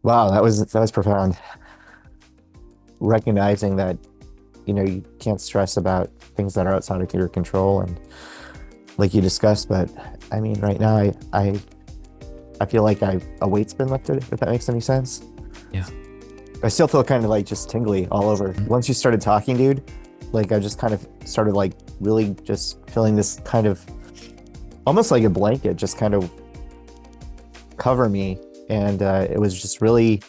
Wow, that was profound. Recognizing that, you can't stress about things that are outside of your control and like you discussed, but I mean, right now I feel like a weight's been lifted, if that makes any sense. Yeah. I still feel kind of like just tingly all over. Mhm. Once you started talking, dude, like I just kind of started like really just feeling this kind of almost like a blanket just kind of cover me. And it was just really,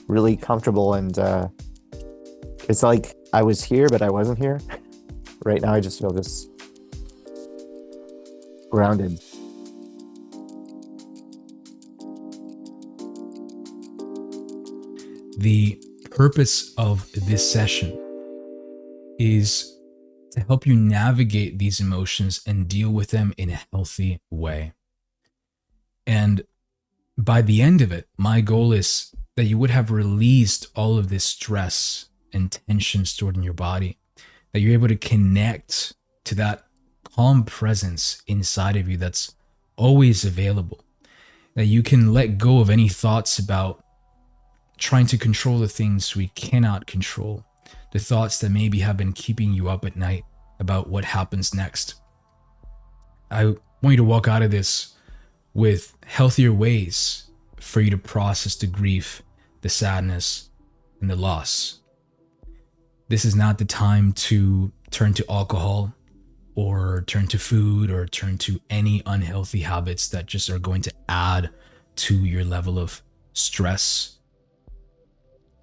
really comfortable. And it's like I was here, but I wasn't here. Right now, I just feel just grounded. The purpose of this session is to help you navigate these emotions and deal with them in a healthy way. And by the end of it, my goal is that you would have released all of this stress and tension stored in your body, that you're able to connect to that calm presence inside of you that's always available, that you can let go of any thoughts about trying to control the things we cannot control, the thoughts that maybe have been keeping you up at night about what happens next. I want you to walk out of this with healthier ways for you to process the grief, the sadness, and the loss. This is not the time to turn to alcohol or turn to food or turn to any unhealthy habits that just are going to add to your level of stress.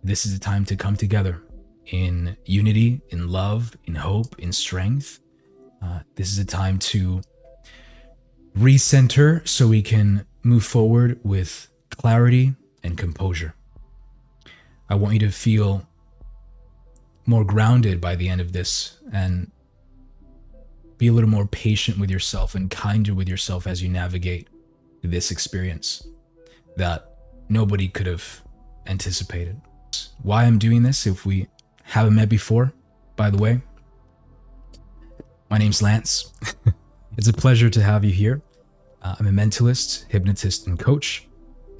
This is the time to come together in unity, in love, in hope, in strength. This is a time to recenter so we can move forward with clarity and composure. I want you to feel more grounded by the end of this and be a little more patient with yourself and kinder with yourself as you navigate this experience that nobody could have anticipated. Why I'm doing this, if we haven't met before, by the way, my name's Lance. It's a pleasure to have you here. I'm a mentalist, hypnotist, and coach,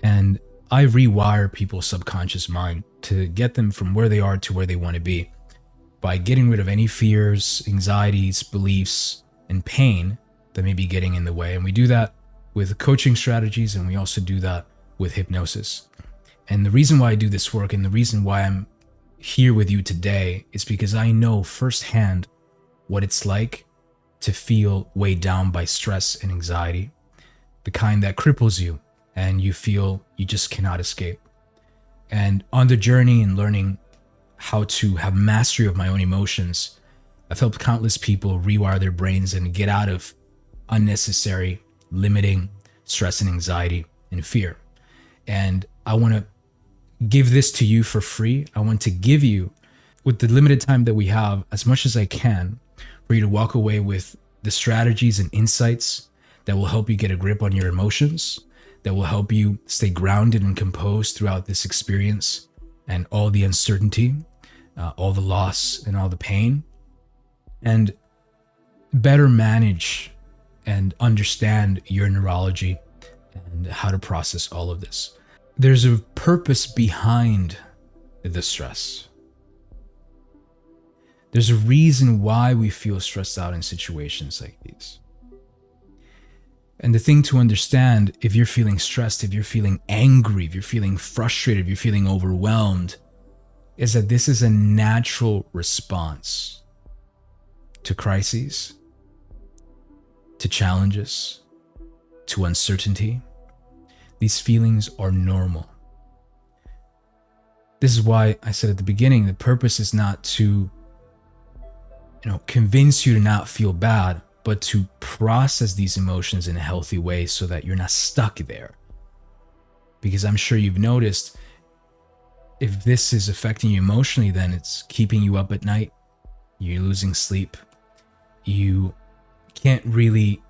and I rewire people's subconscious mind to get them from where they are to where they want to be by getting rid of any fears, anxieties, beliefs, and pain that may be getting in the way. And we do that with coaching strategies, and we also do that with hypnosis. And the reason why I do this work and the reason why I'm here with you today is because I know firsthand what it's like to feel weighed down by stress and anxiety, the kind that cripples you and you feel you just cannot escape. And on the journey and learning how to have mastery of my own emotions, I've helped countless people rewire their brains and get out of unnecessary, limiting stress and anxiety and fear. And I want to give this to you for free. I want to give you, with the limited time that we have, as much as I can for you to walk away with the strategies and insights that will help you get a grip on your emotions, that will help you stay grounded and composed throughout this experience and all the uncertainty, all the loss and all the pain, and better manage and understand your neurology and how to process all of this. There's a purpose behind the stress. There's a reason why we feel stressed out in situations like these. And the thing to understand, if you're feeling stressed, if you're feeling angry, if you're feeling frustrated, if you're feeling overwhelmed, is that this is a natural response to crises, to challenges, to uncertainty. These feelings are normal. This is why I said at the beginning, the purpose is not to, convince you to not feel bad, but to process these emotions in a healthy way so that you're not stuck there. Because I'm sure you've noticed, if this is affecting you emotionally, then it's keeping you up at night. You're losing sleep. You can't really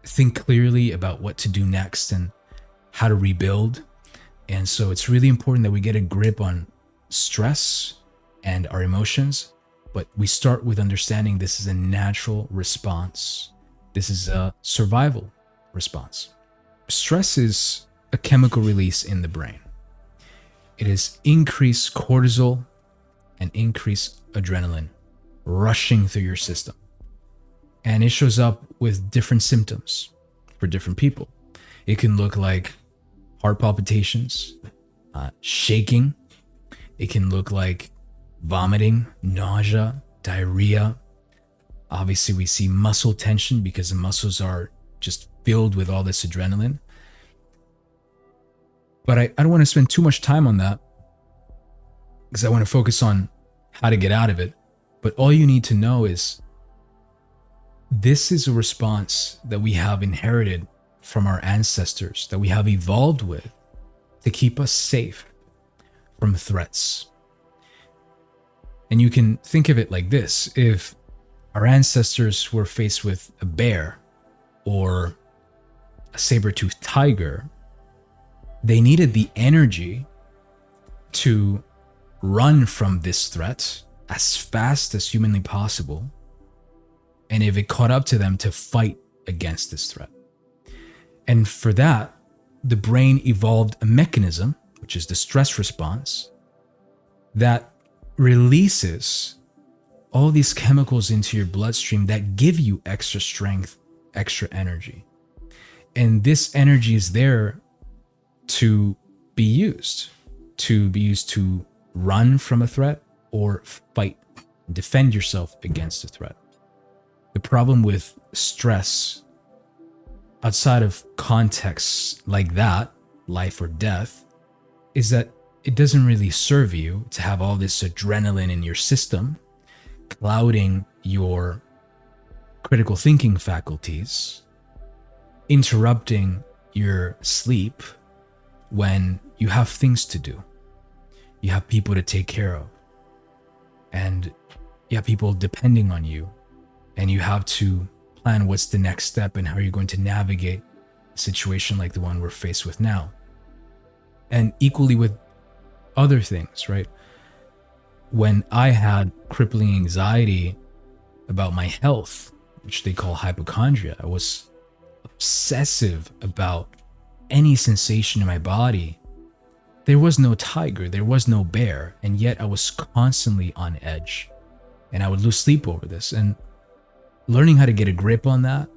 think clearly about what to do next and how to rebuild. And so it's really important that we get a grip on stress and our emotions, but we start with understanding this is a natural response. This is a survival response. Stress is a chemical release in the brain. It is increased cortisol and increased adrenaline rushing through your system. And it shows up with different symptoms for different people. It can look like heart palpitations, shaking. It can look like vomiting, nausea, diarrhea. Obviously, we see muscle tension because the muscles are just filled with all this adrenaline. But I don't want to spend too much time on that because I want to focus on how to get out of it. But all you need to know is this is a response that we have inherited from our ancestors, that we have evolved with to keep us safe from threats. And you can think of it like this. If our ancestors were faced with a bear or a saber-toothed tiger, they needed the energy to run from this threat as fast as humanly possible. And if it caught up to them, to fight against this threat. And for that, the brain evolved a mechanism, which is the stress response, that releases all these chemicals into your bloodstream that give you extra strength, extra energy. And this energy is there to be used to run from a threat or fight, defend yourself against a threat. The problem with stress outside of contexts like that, life or death, is that it doesn't really serve you to have all this adrenaline in your system, clouding your critical thinking faculties, interrupting your sleep when you have things to do. You have people to take care of, and you have people depending on you, and you have to plan what's the next step and how you're going to navigate a situation like the one we're faced with now. And equally with other things, right? When I had crippling anxiety about my health, which they call hypochondria, I was obsessive about any sensation in my body. There was no tiger, there was no bear, and yet I was constantly on edge. And I would lose sleep over this. And learning how to get a grip on that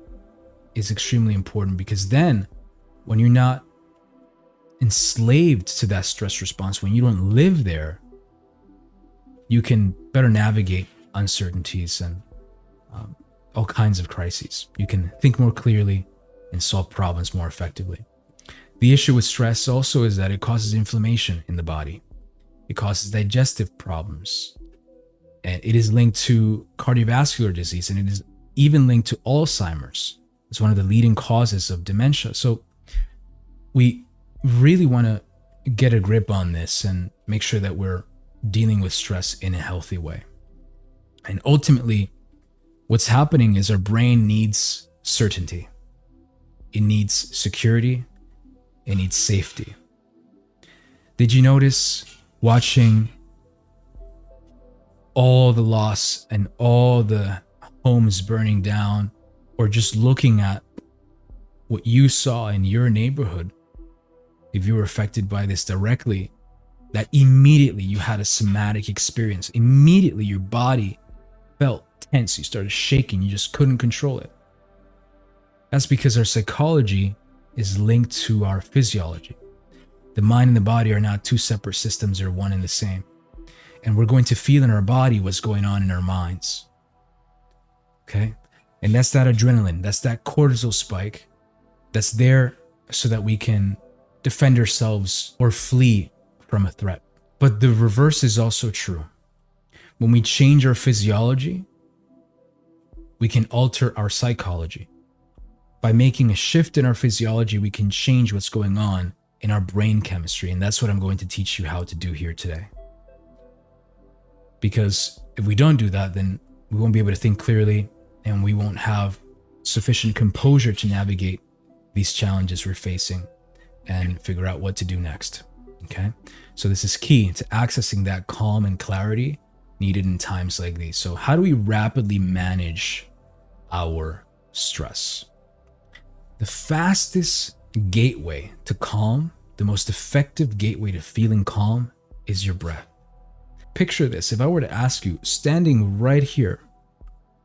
is extremely important, because then when you're not enslaved to that stress response, when you don't live there, you can better navigate uncertainties and all kinds of crises. You can think more clearly and solve problems more effectively. The issue with stress also is that it causes inflammation in the body. It causes digestive problems. And it is linked to cardiovascular disease, and it is even linked to Alzheimer's. It's one of the leading causes of dementia. So we really want to get a grip on this and make sure that we're dealing with stress in a healthy way. And ultimately, what's happening is our brain needs certainty. It needs security. It needs safety. Did you notice watching all the loss and all the homes burning down, or just looking at what you saw in your neighborhood, if you were affected by this directly, that immediately you had a somatic experience. Immediately your body felt tense. You started shaking. You just couldn't control it. That's because our psychology is linked to our physiology. The mind and the body are not two separate systems, they're one and the same. And we're going to feel in our body what's going on in our minds. Okay? And that's that adrenaline, that's that cortisol spike that's there so that we can defend ourselves or flee from a threat. But the reverse is also true. When we change our physiology, we can alter our psychology. By making a shift in our physiology, we can change what's going on in our brain chemistry. And that's what I'm going to teach you how to do here today. Because if we don't do that, then we won't be able to think clearly, and we won't have sufficient composure to navigate these challenges we're facing and figure out what to do next. Okay? So this is key to accessing that calm and clarity needed in times like these. So how do we rapidly manage our stress? The fastest gateway to calm the most effective gateway to feeling calm is your breath. Picture this. If I were to ask you, standing right here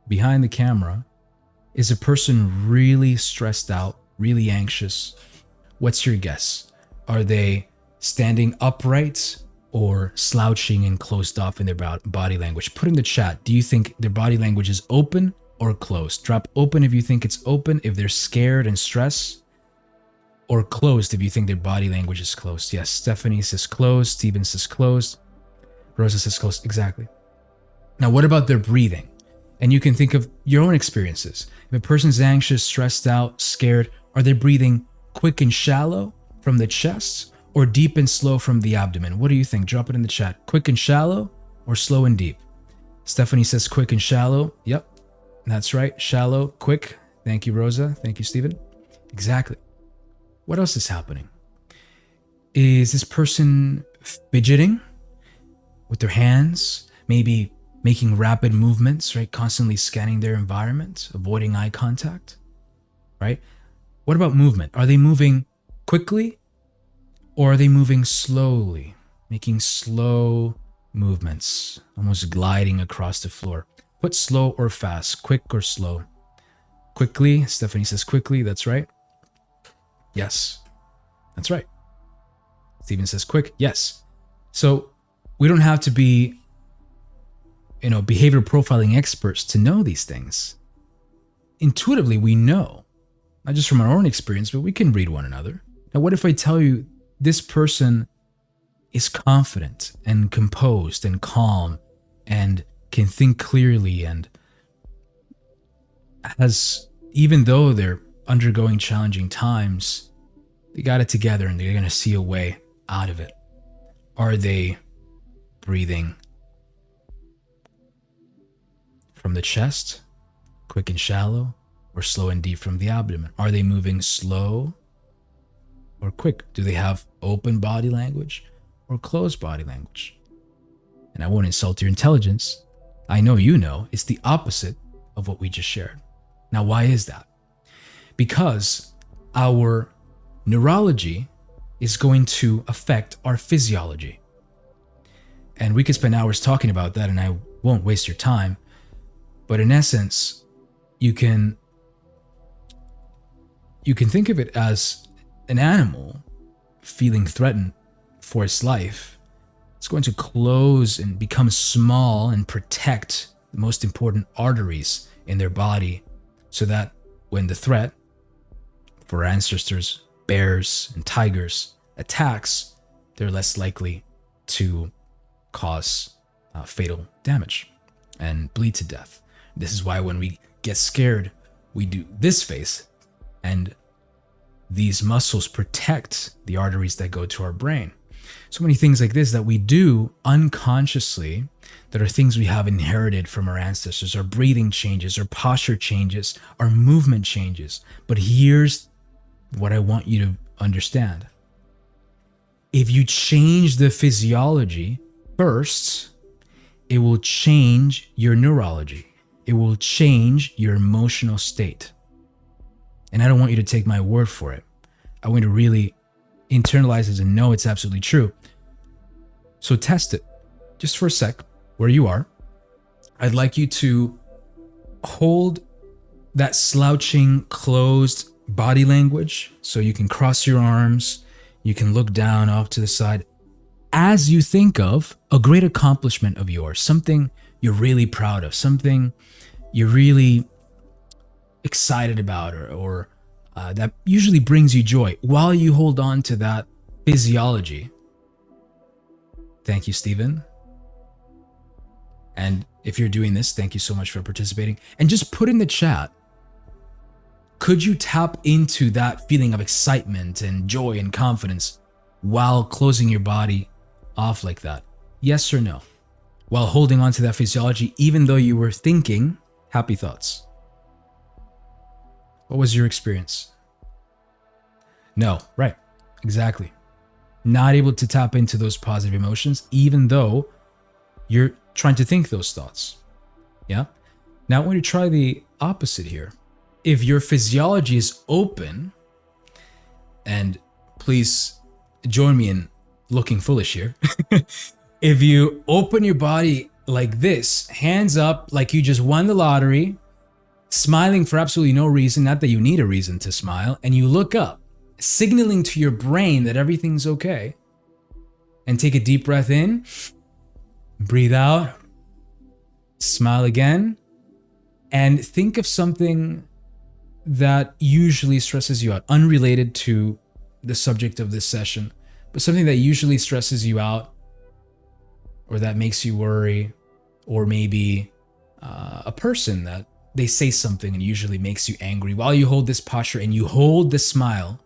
behind the camera, is a person really stressed out, really anxious? What's your guess? Are they standing upright or slouching and closed off in their body language? Put in the chat, do you think their body language is open or closed? Drop open if you think it's open, if they're scared and stressed, or closed if you think their body language is closed. Yes, Stephanie says closed, Steven says closed, Rosa says closed, exactly. Now, what about their breathing? And you can think of your own experiences. If a person's anxious, stressed out, scared, are they breathing quick and shallow from the chest or deep and slow from the abdomen? What do you think? Drop it in the chat. Quick and shallow or slow and deep? Stephanie says quick and shallow. Yep, that's right. Shallow, quick. Thank you, Rosa. Thank you, Steven. Exactly. What else is happening? Is this person fidgeting with their hands? Maybe making rapid movements, right? Constantly scanning their environment, avoiding eye contact, right? What about movement? Are they moving quickly or are they moving slowly? Making slow movements, almost gliding across the floor. Put slow or fast, quick or slow. Quickly, Stephanie says quickly, that's right. Yes, that's right. Steven says quick, yes. So we don't have to be behavioral profiling experts to know these things. Intuitively, we know, not just from our own experience, but we can read one another. Now, what if I tell you this person is confident and composed and calm and can think clearly and has, even though they're undergoing challenging times, they got it together and they're going to see a way out of it? Are they breathing from the chest, quick and shallow, or slow and deep from the abdomen? Are they moving slow or quick? Do they have open body language or closed body language? And I won't insult your intelligence. I know you know it's the opposite of what we just shared. Now, why is that? Because our neurology is going to affect our physiology. And we could spend hours talking about that, and I won't waste your time. But in essence, you can think of it as an animal feeling threatened for its life. It's going to close and become small and protect the most important arteries in their body so that when the threat for our ancestors, bears and tigers, attacks, they're less likely to cause fatal damage and bleed to death. This is why when we get scared, we do this face, and these muscles protect the arteries that go to our brain. So many things like this that we do unconsciously that are things we have inherited from our ancestors. Our breathing changes, our posture changes, our movement changes. But here's what I want you to understand. If you change the physiology first, it will change your neurology. It will change your emotional state. And I don't want you to take my word for it. I want you to really internalize this and know it's absolutely true. So test it just for a sec where you are. I'd like you to hold that slouching, closed body language so you can cross your arms, you can look down off to the side as you think of a great accomplishment of yours, something you're really proud of, something you're really excited about, or that usually brings you joy while you hold on to that physiology. Thank you, Stephen. And if you're doing this, thank you so much for participating. And just put in the chat, could you tap into that feeling of excitement and joy and confidence while closing your body off like that? Yes or no? While holding on to that physiology, even though you were thinking happy thoughts. What was your experience? No, right, exactly. Not able to tap into those positive emotions, even though you're trying to think those thoughts. Yeah? Now I want you to try the opposite here. If your physiology is open, and please join me in looking foolish here. If you open your body like this, hands up, like you just won the lottery, smiling for absolutely no reason, not that you need a reason to smile, and you look up, signaling to your brain that everything's okay, and take a deep breath in, breathe out, smile again, and think of something that usually stresses you out, unrelated to the subject of this session, but something that usually stresses you out or that makes you worry, or maybe a person that they say something and usually makes you angry. While you hold this posture and you hold the smile,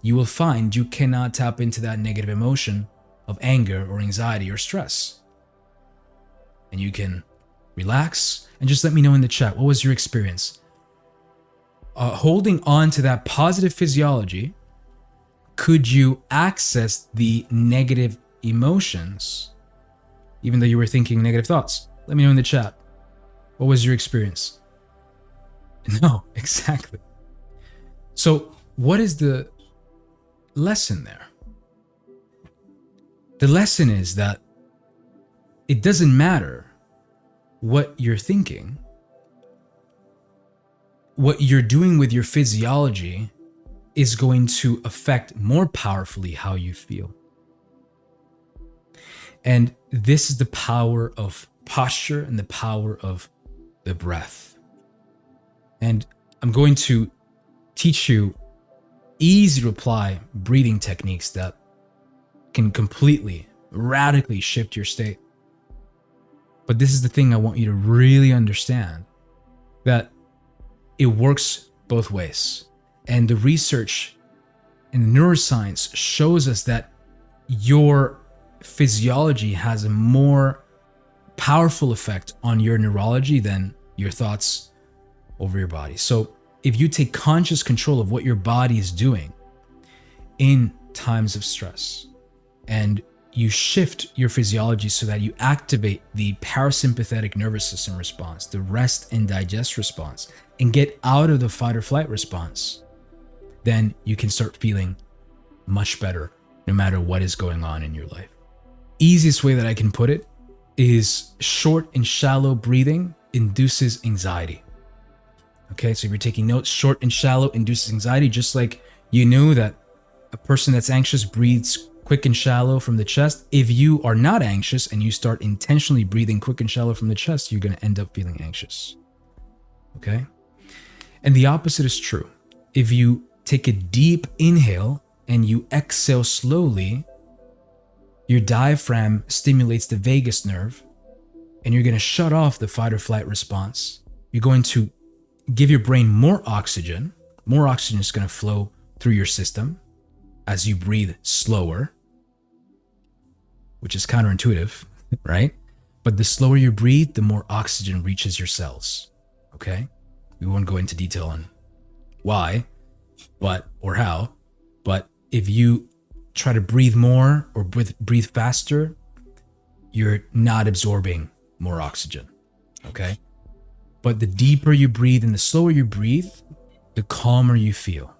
you will find you cannot tap into that negative emotion of anger or anxiety or stress. And you can relax and just let me know in the chat, what was your experience? Holding on to that positive physiology, could you access the negative emotions even though you were thinking negative thoughts? Let me know in the chat. What was your experience? No, exactly. So what is the lesson there? The lesson is that it doesn't matter what you're thinking. What you're doing with your physiology is going to affect more powerfully how you feel. And this is the power of posture and the power of the breath. And I'm going to teach you easy to apply breathing techniques that can completely, radically shift your state. But this is the thing I want you to really understand, that it works both ways. And the research and neuroscience shows us that your physiology has a more powerful effect on your neurology than your thoughts over your body. So if you take conscious control of what your body is doing in times of stress, and you shift your physiology so that you activate the parasympathetic nervous system response, the rest and digest response, and get out of the fight or flight response, then you can start feeling much better no matter what is going on in your life. Easiest way that I can put it is short and shallow breathing induces anxiety. Okay, so if you're taking notes, short and shallow induces anxiety, just like you knew that a person that's anxious breathes quick and shallow from the chest. If you are not anxious and you start intentionally breathing quick and shallow from the chest, you're going to end up feeling anxious. Okay? And the opposite is true. If you take a deep inhale and you exhale slowly, your diaphragm stimulates the vagus nerve and you're going to shut off the fight or flight response. You're going to give your brain more oxygen. More oxygen is going to flow through your system as you breathe slower, which is counterintuitive, right? But the slower you breathe, the more oxygen reaches your cells, okay? We won't go into detail on why, or how, but if you try to breathe more or breathe faster, you're not absorbing more oxygen, okay? But the deeper you breathe and the slower you breathe, the calmer you feel.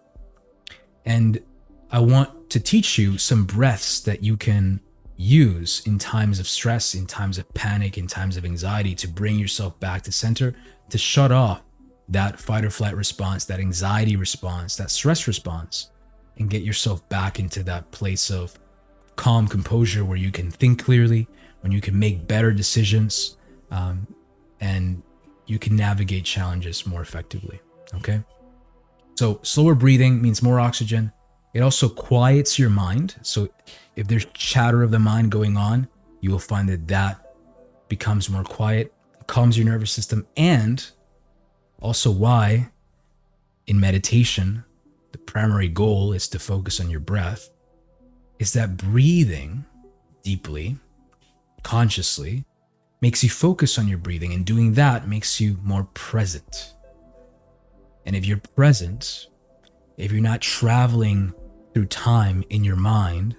And I want to teach you some breaths that you can use in times of stress, in times of panic, in times of anxiety, to bring yourself back to center, to shut off that fight or flight response, that anxiety response, that stress response, and get yourself back into that place of calm composure where you can think clearly, when you can make better decisions, and you can navigate challenges more effectively, okay? So slower breathing means more oxygen. It also quiets your mind. So if there's chatter of the mind going on, you will find that that becomes more quiet, calms your nervous system, and also why in meditation, the primary goal is to focus on your breath, is that breathing deeply, consciously, makes you focus on your breathing, and doing that makes you more present. And if you're present, if you're not traveling through time in your mind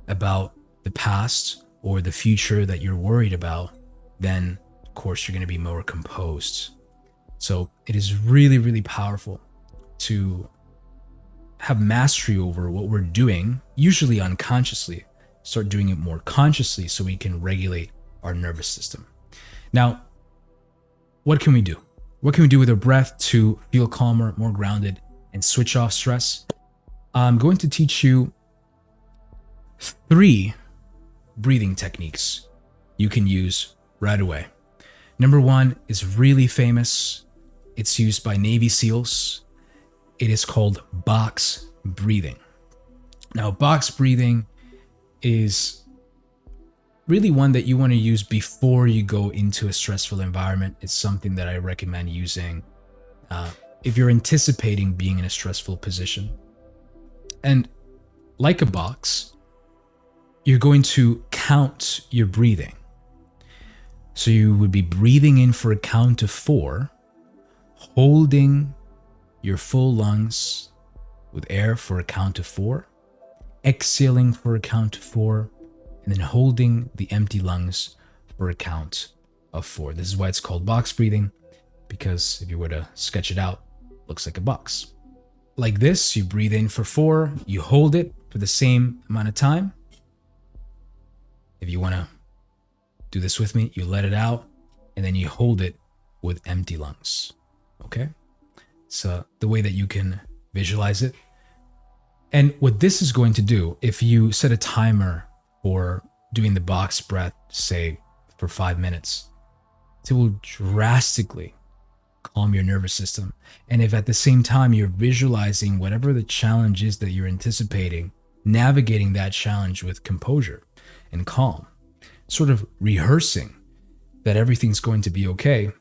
about the past or the future that you're worried about, then of course you're going to be more composed. So it is really, really powerful to have mastery over what we're doing, usually unconsciously, start doing it more consciously so we can regulate our nervous system. Now, what can we do? What can we do with our breath to feel calmer, more grounded, and switch off stress? I'm going to teach you 3 breathing techniques you can use right away. Number 1 is really famous. It's used by Navy SEALs. It is called box breathing. Now, box breathing is really one that you want to use before you go into a stressful environment. It's something that I recommend using if you're anticipating being in a stressful position. And like a box, you're going to count your breathing. So you would be breathing in for a count of 4, holding your full lungs with air for a count of 4, exhaling for a count of 4, and then holding the empty lungs for a count of 4. This is why it's called box breathing, because if you were to sketch it out, it looks like a box. Like this, you breathe in for 4, you hold it for the same amount of time. If you want to do this with me, you let it out, and then you hold it with empty lungs. Okay? So the way that you can visualize it. And what this is going to do, if you set a timer for doing the box breath, say for 5 minutes, it will drastically calm your nervous system. And if at the same time you're visualizing whatever the challenge is that you're anticipating, navigating that challenge with composure and calm, sort of rehearsing that everything's going to be okay,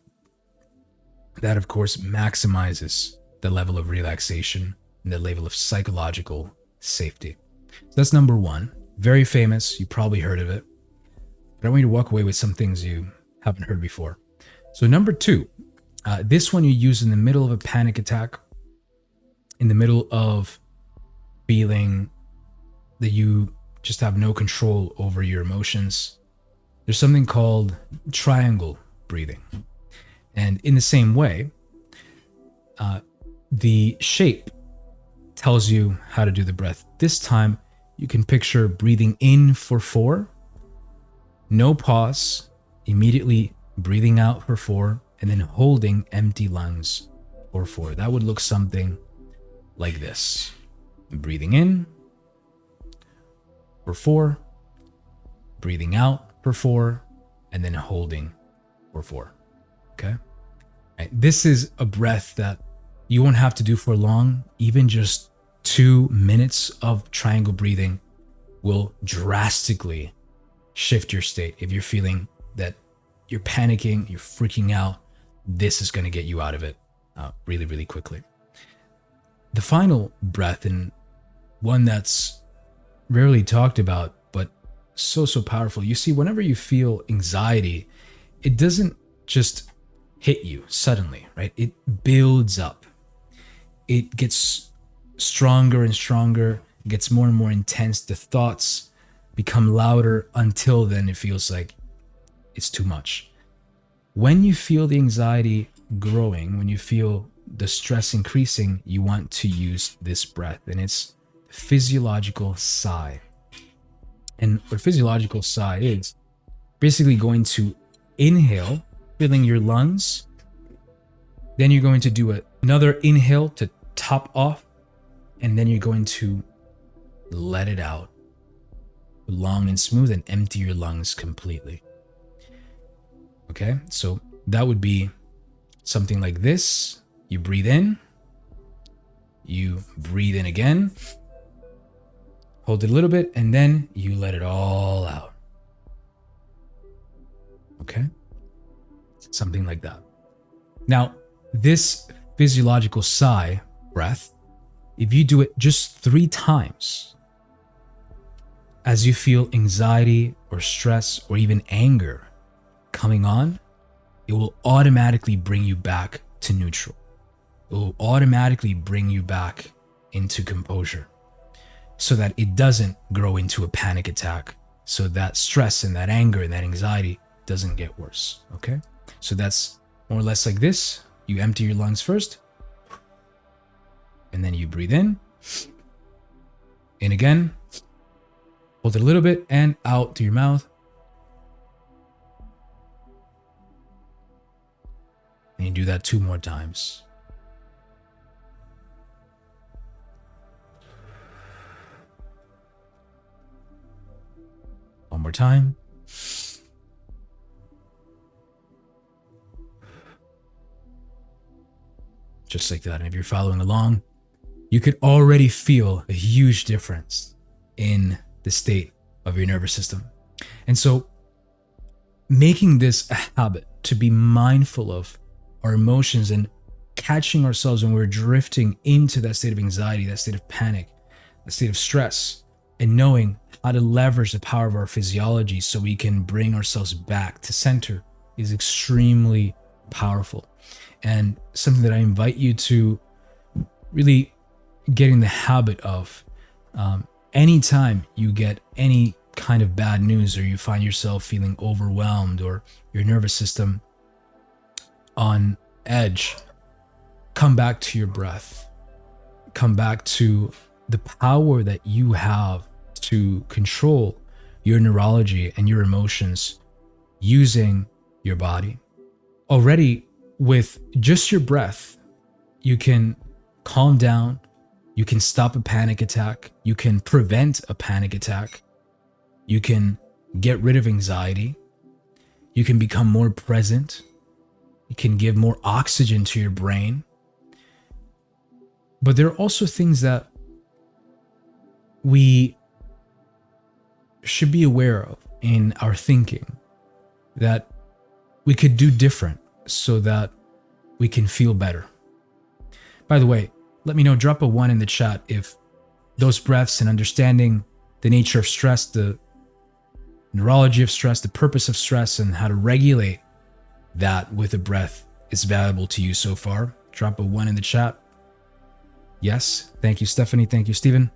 that of course maximizes the level of relaxation and the level of psychological safety. So that's number 1. Very famous. You probably heard of it. But I want you to walk away with some things you haven't heard before. So number 2, this one you use in the middle of a panic attack, in the middle of feeling that you just have no control over your emotions. There's something called triangle breathing. And in the same way, the shape tells you how to do the breath. This time, you can picture breathing in for 4, no pause, immediately breathing out for 4, and then holding empty lungs for 4. That would look something like this. Breathing in for 4, breathing out for 4, and then holding for 4. Okay? Right. This is a breath that you won't have to do for long. Even just 2 minutes of triangle breathing will drastically shift your state. If you're feeling that you're panicking, you're freaking out, this is going to get you out of it really, really quickly. The final breath, and one that's rarely talked about, but so powerful. You see, whenever you feel anxiety, it doesn't just hit you suddenly, right? It builds up. It gets stronger and stronger, it gets more and more intense. The thoughts become louder until then it feels like it's too much. When you feel the anxiety growing, when you feel the stress increasing, you want to use this breath, and it's physiological sigh. And what physiological sigh is, basically going to inhale, filling your lungs. Then you're going to do another inhale to top off, and then you're going to let it out long and smooth and empty your lungs completely. Okay, so that would be something like this. You breathe in, you breathe in again, hold it a little bit, and then you let it all out. Okay, something like that. Now, this physiological sigh breath, if you do it just 3 times, as you feel anxiety or stress or even anger coming on, it will automatically bring you back to neutral. It will automatically bring you back into composure so that it doesn't grow into a panic attack, so that stress and that anger and that anxiety doesn't get worse. Okay? So that's more or less like this. You empty your lungs first, and then you breathe in, In again. Hold it a little bit and out through your mouth. And you do that 2 more times. One more time. Just like that. And if you're following along, you could already feel a huge difference in the state of your nervous system. And so making this a habit to be mindful of our emotions and catching ourselves when we're drifting into that state of anxiety, that state of panic, that state of stress, and knowing how to leverage the power of our physiology so we can bring ourselves back to center is extremely powerful. And something that I invite you to really get in the habit of. Anytime you get any kind of bad news or you find yourself feeling overwhelmed or your nervous system on edge, come back to your breath. Come back to the power that you have to control your neurology and your emotions using your body. Already, with just your breath, you can calm down, you can stop a panic attack, you can prevent a panic attack, you can get rid of anxiety, you can become more present, you can give more oxygen to your brain. But there are also things that we should be aware of in our thinking that we could do different so that we can feel better. By the way, let me know, drop a 1 in the chat if those breaths and understanding the nature of stress, the neurology of stress, the purpose of stress, and how to regulate that with a breath is valuable to you so far. Drop a 1 in the chat. Yes. Thank you, Stephanie. Thank you, Stephen.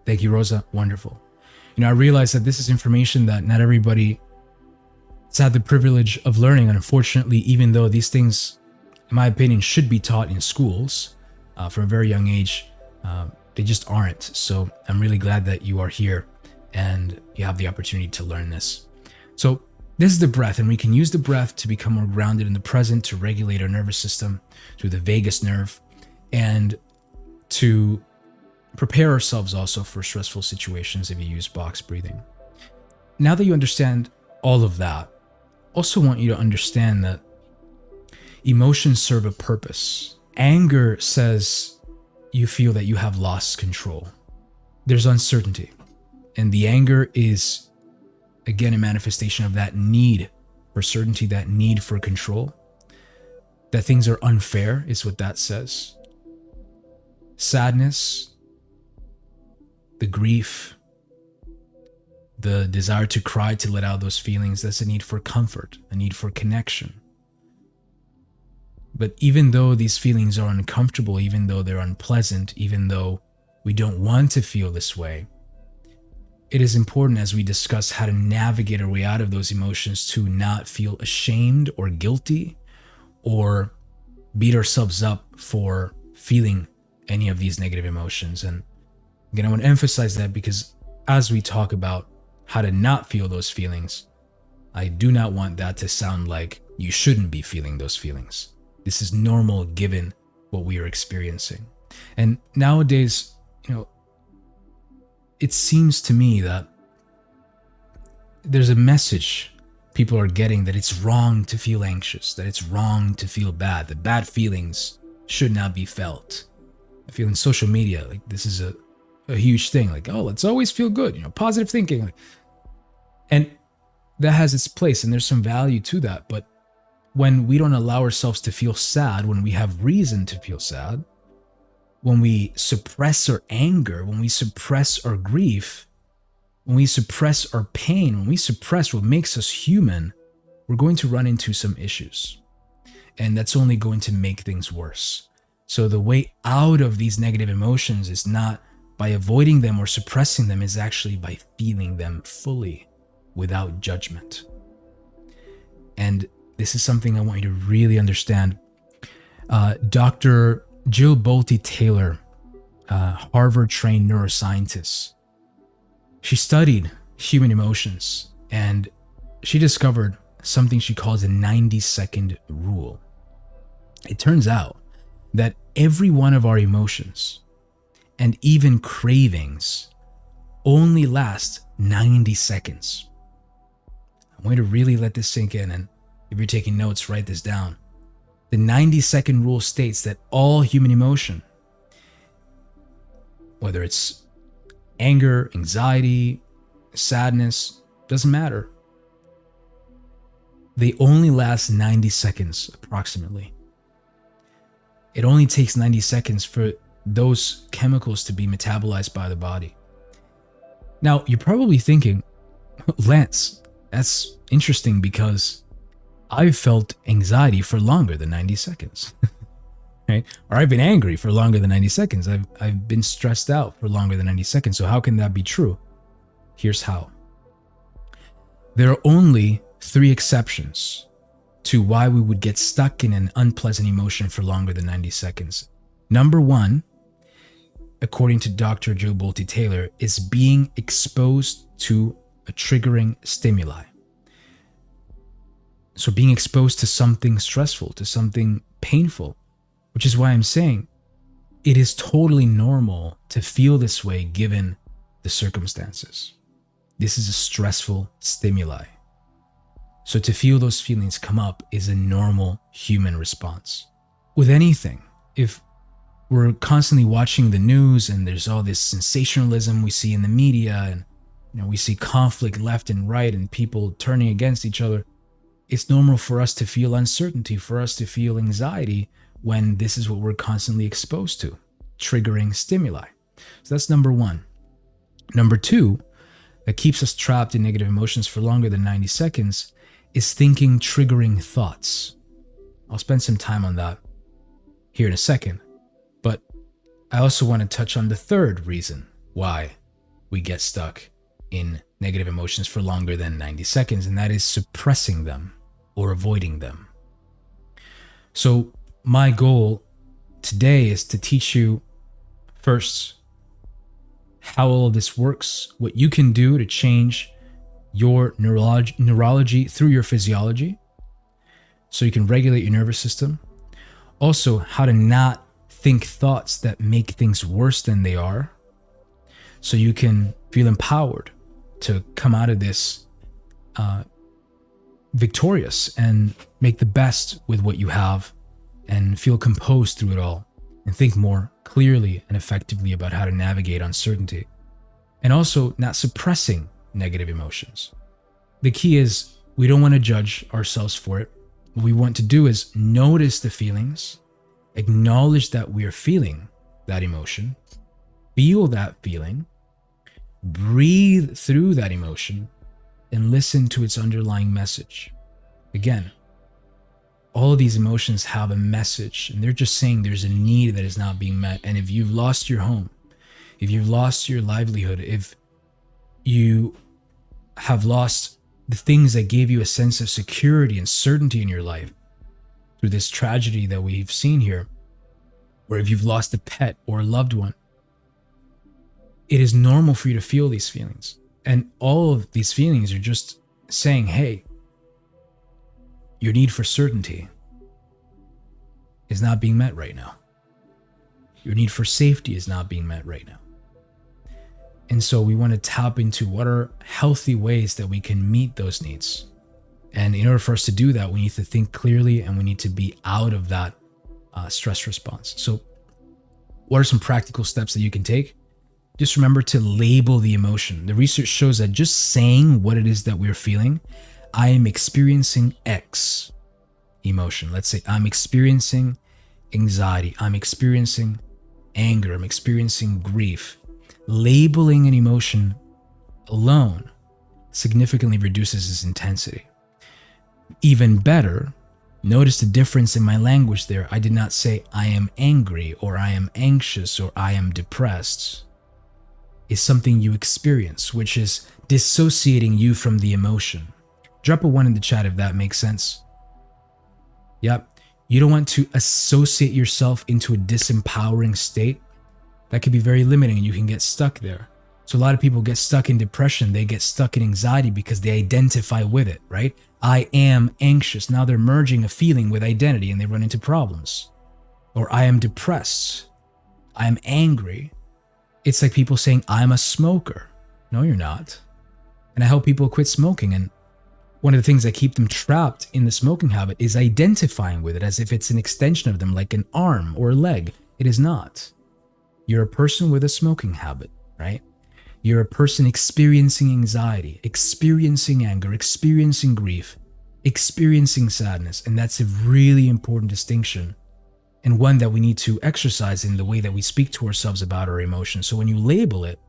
Thank you, Rosa. Wonderful. I realize that this is information that not everybody has had the privilege of learning. And unfortunately, even though these things, in my opinion, should be taught in schools from a very young age, they just aren't. So I'm really glad that you are here and you have the opportunity to learn this. So this is the breath, and we can use the breath to become more grounded in the present, to regulate our nervous system through the vagus nerve, and to prepare ourselves also for stressful situations if you use box breathing. Now that you understand all of that, also want you to understand that emotions serve a purpose. Anger says you feel that you have lost control. There's uncertainty. And the anger is, again, a manifestation of that need for certainty, that need for control. That things are unfair is what that says. Sadness, the grief, the desire to cry, to let out those feelings, that's a need for comfort, a need for connection. But even though these feelings are uncomfortable, even though they're unpleasant, even though we don't want to feel this way, it is important as we discuss how to navigate our way out of those emotions to not feel ashamed or guilty or beat ourselves up for feeling any of these negative emotions. And again, I want to emphasize that because as we talk about how to not feel those feelings, I do not want that to sound like you shouldn't be feeling those feelings. This is normal given what we are experiencing. And nowadays, it seems to me that there's a message people are getting that it's wrong to feel anxious, that it's wrong to feel bad, that bad feelings should not be felt. I feel in social media, like this is a huge thing. Like, oh, let's always feel good, positive thinking. And that has its place and there's some value to that. But when we don't allow ourselves to feel sad, when we have reason to feel sad, when we suppress our anger, when we suppress our grief, when we suppress our pain, when we suppress what makes us human, we're going to run into some issues. And that's only going to make things worse. So the way out of these negative emotions is not by avoiding them or suppressing them, is actually by feeling them fully without judgment. And this is something I want you to really understand. Dr. Jill Bolte Taylor Harvard trained neuroscientist. She studied human emotions and she discovered something she calls a 90-second rule. It turns out that every one of our emotions and even cravings only last 90 seconds. I'm going to really let this sink in, and if you're taking notes, write this down. The 90-second rule states that all human emotion, whether it's anger, anxiety, sadness, doesn't matter. They only last 90 seconds approximately. It only takes 90 seconds for those chemicals to be metabolized by the body. Now, you're probably thinking, Lance, that's interesting because I've felt anxiety for longer than 90 seconds. Right? Or I've been angry for longer than 90 seconds. I've been stressed out for longer than 90 seconds. So how can that be true? Here's how. There are only 3 exceptions to why we would get stuck in an unpleasant emotion for longer than 90 seconds. Number 1, according to Dr. Joe Bolte Taylor, is being exposed to a triggering stimuli. So being exposed to something stressful, to something painful, which is why I'm saying it is totally normal to feel this way given the circumstances. This is a stressful stimuli. So to feel those feelings come up is a normal human response. With anything, if we're constantly watching the news and there's all this sensationalism we see in the media, and we see conflict left and right and people turning against each other, it's normal for us to feel uncertainty, for us to feel anxiety when this is what we're constantly exposed to, triggering stimuli. So that's number 1. Number 2, that keeps us trapped in negative emotions for longer than 90 seconds is thinking triggering thoughts. I'll spend some time on that here in a second, but I also want to touch on the third reason why we get stuck in negative emotions for longer than 90 seconds, and that is suppressing them or avoiding them. So my goal today is to teach you first how all of this works, what you can do to change your neurology through your physiology so you can regulate your nervous system. Also, how to not think thoughts that make things worse than they are so you can feel empowered to come out of this victorious and make the best with what you have and feel composed through it all and think more clearly and effectively about how to navigate uncertainty. And also not suppressing negative emotions. The key is we don't want to judge ourselves for it. What we want to do is notice the feelings, acknowledge that we are feeling that emotion, feel that feeling, breathe through that emotion, and listen to its underlying message. Again, all of these emotions have a message, and they're just saying there's a need that is not being met. And if you've lost your home, if you've lost your livelihood, if you have lost the things that gave you a sense of security and certainty in your life through this tragedy that we've seen here, or if you've lost a pet or a loved one, it is normal for you to feel these feelings. And all of these feelings are just saying, hey, your need for certainty is not being met right now. Your need for safety is not being met right now. And so we want to tap into what are healthy ways that we can meet those needs. And in order for us to do that, we need to think clearly and we need to be out of that stress response. So what are some practical steps that you can take? Just remember to label the emotion. The research shows that just saying what it is that we're feeling, I am experiencing X emotion. Let's say I'm experiencing anxiety. I'm experiencing anger. I'm experiencing grief. Labeling an emotion alone significantly reduces its intensity. Even better, notice the difference in my language there. I did not say I am angry or I am anxious or I am depressed. It's something you experience, which is dissociating you from the emotion. Drop a 1 in the chat if that makes sense. Yep. You don't want to associate yourself into a disempowering state. That could be very limiting and you can get stuck there. So a lot of people get stuck in depression. They get stuck in anxiety because they identify with it, right? I am anxious. Now they're merging a feeling with identity and they run into problems. Or I am depressed. I am angry. It's like people saying, I'm a smoker. No, you're not. And I help people quit smoking. And one of the things that keep them trapped in the smoking habit is identifying with it as if it's an extension of them, like an arm or a leg. It is not. You're a person with a smoking habit, right? You're a person experiencing anxiety, experiencing anger, experiencing grief, experiencing sadness. And that's a really important distinction, and one that we need to exercise in the way that we speak to ourselves about our emotions. So when you label it,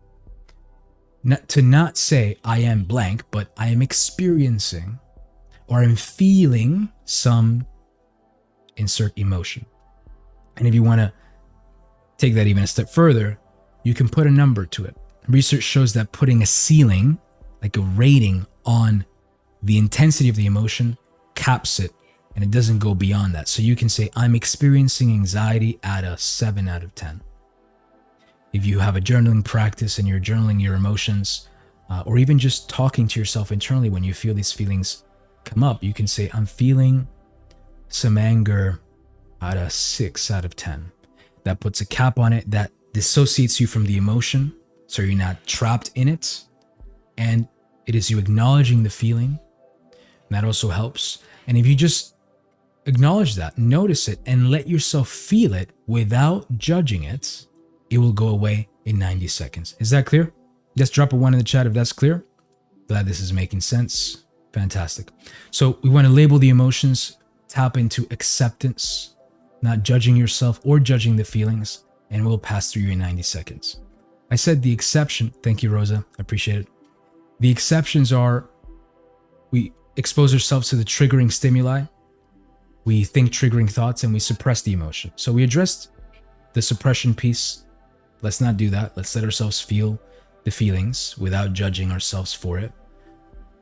to not say I am blank, but I am experiencing or I'm feeling some insert emotion. And if you want to take that even a step further, you can put a number to it. Research shows that putting a ceiling, like a rating on the intensity of the emotion, caps it and it doesn't go beyond that. So you can say, I'm experiencing anxiety at a 7 out of 10. If you have a journaling practice and you're journaling your emotions, or even just talking to yourself internally when you feel these feelings come up, you can say, I'm feeling some anger at a 6 out of 10. That puts a cap on it, that dissociates you from the emotion, so you're not trapped in it. And it is you acknowledging the feeling. And that also helps. And if you just acknowledge that, notice it, and let yourself feel it without judging it, it will go away in 90 seconds. Is that clear? Just drop a 1 in the chat if that's clear. Glad this is making sense. Fantastic. So we want to label the emotions, tap into acceptance, not judging yourself or judging the feelings, and we'll pass through you in 90 seconds. I said the exception. Thank you, Rosa. I appreciate it. The exceptions are we expose ourselves to the triggering stimuli, we think triggering thoughts, and we suppress the emotion. So we addressed the suppression piece. Let's not do that. Let's let ourselves feel the feelings without judging ourselves for it.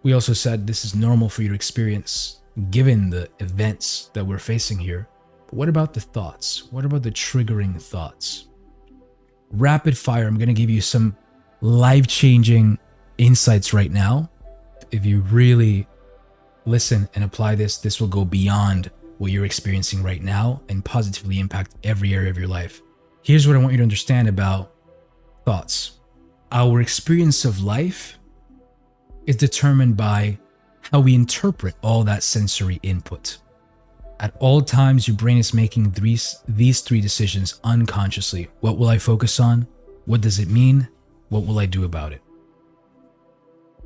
We also said this is normal for you to experience given the events that we're facing here. But what about the thoughts? What about the triggering thoughts? Rapid fire, I'm going to give you some life-changing insights right now. If you really listen and apply this, this will go beyond what you're experiencing right now and positively impact every area of your life. Here's what I want you to understand about thoughts. Our experience of life is determined by how we interpret all that sensory input. At all times, your brain is making these three decisions unconsciously. What will I focus on? What does it mean? What will I do about it?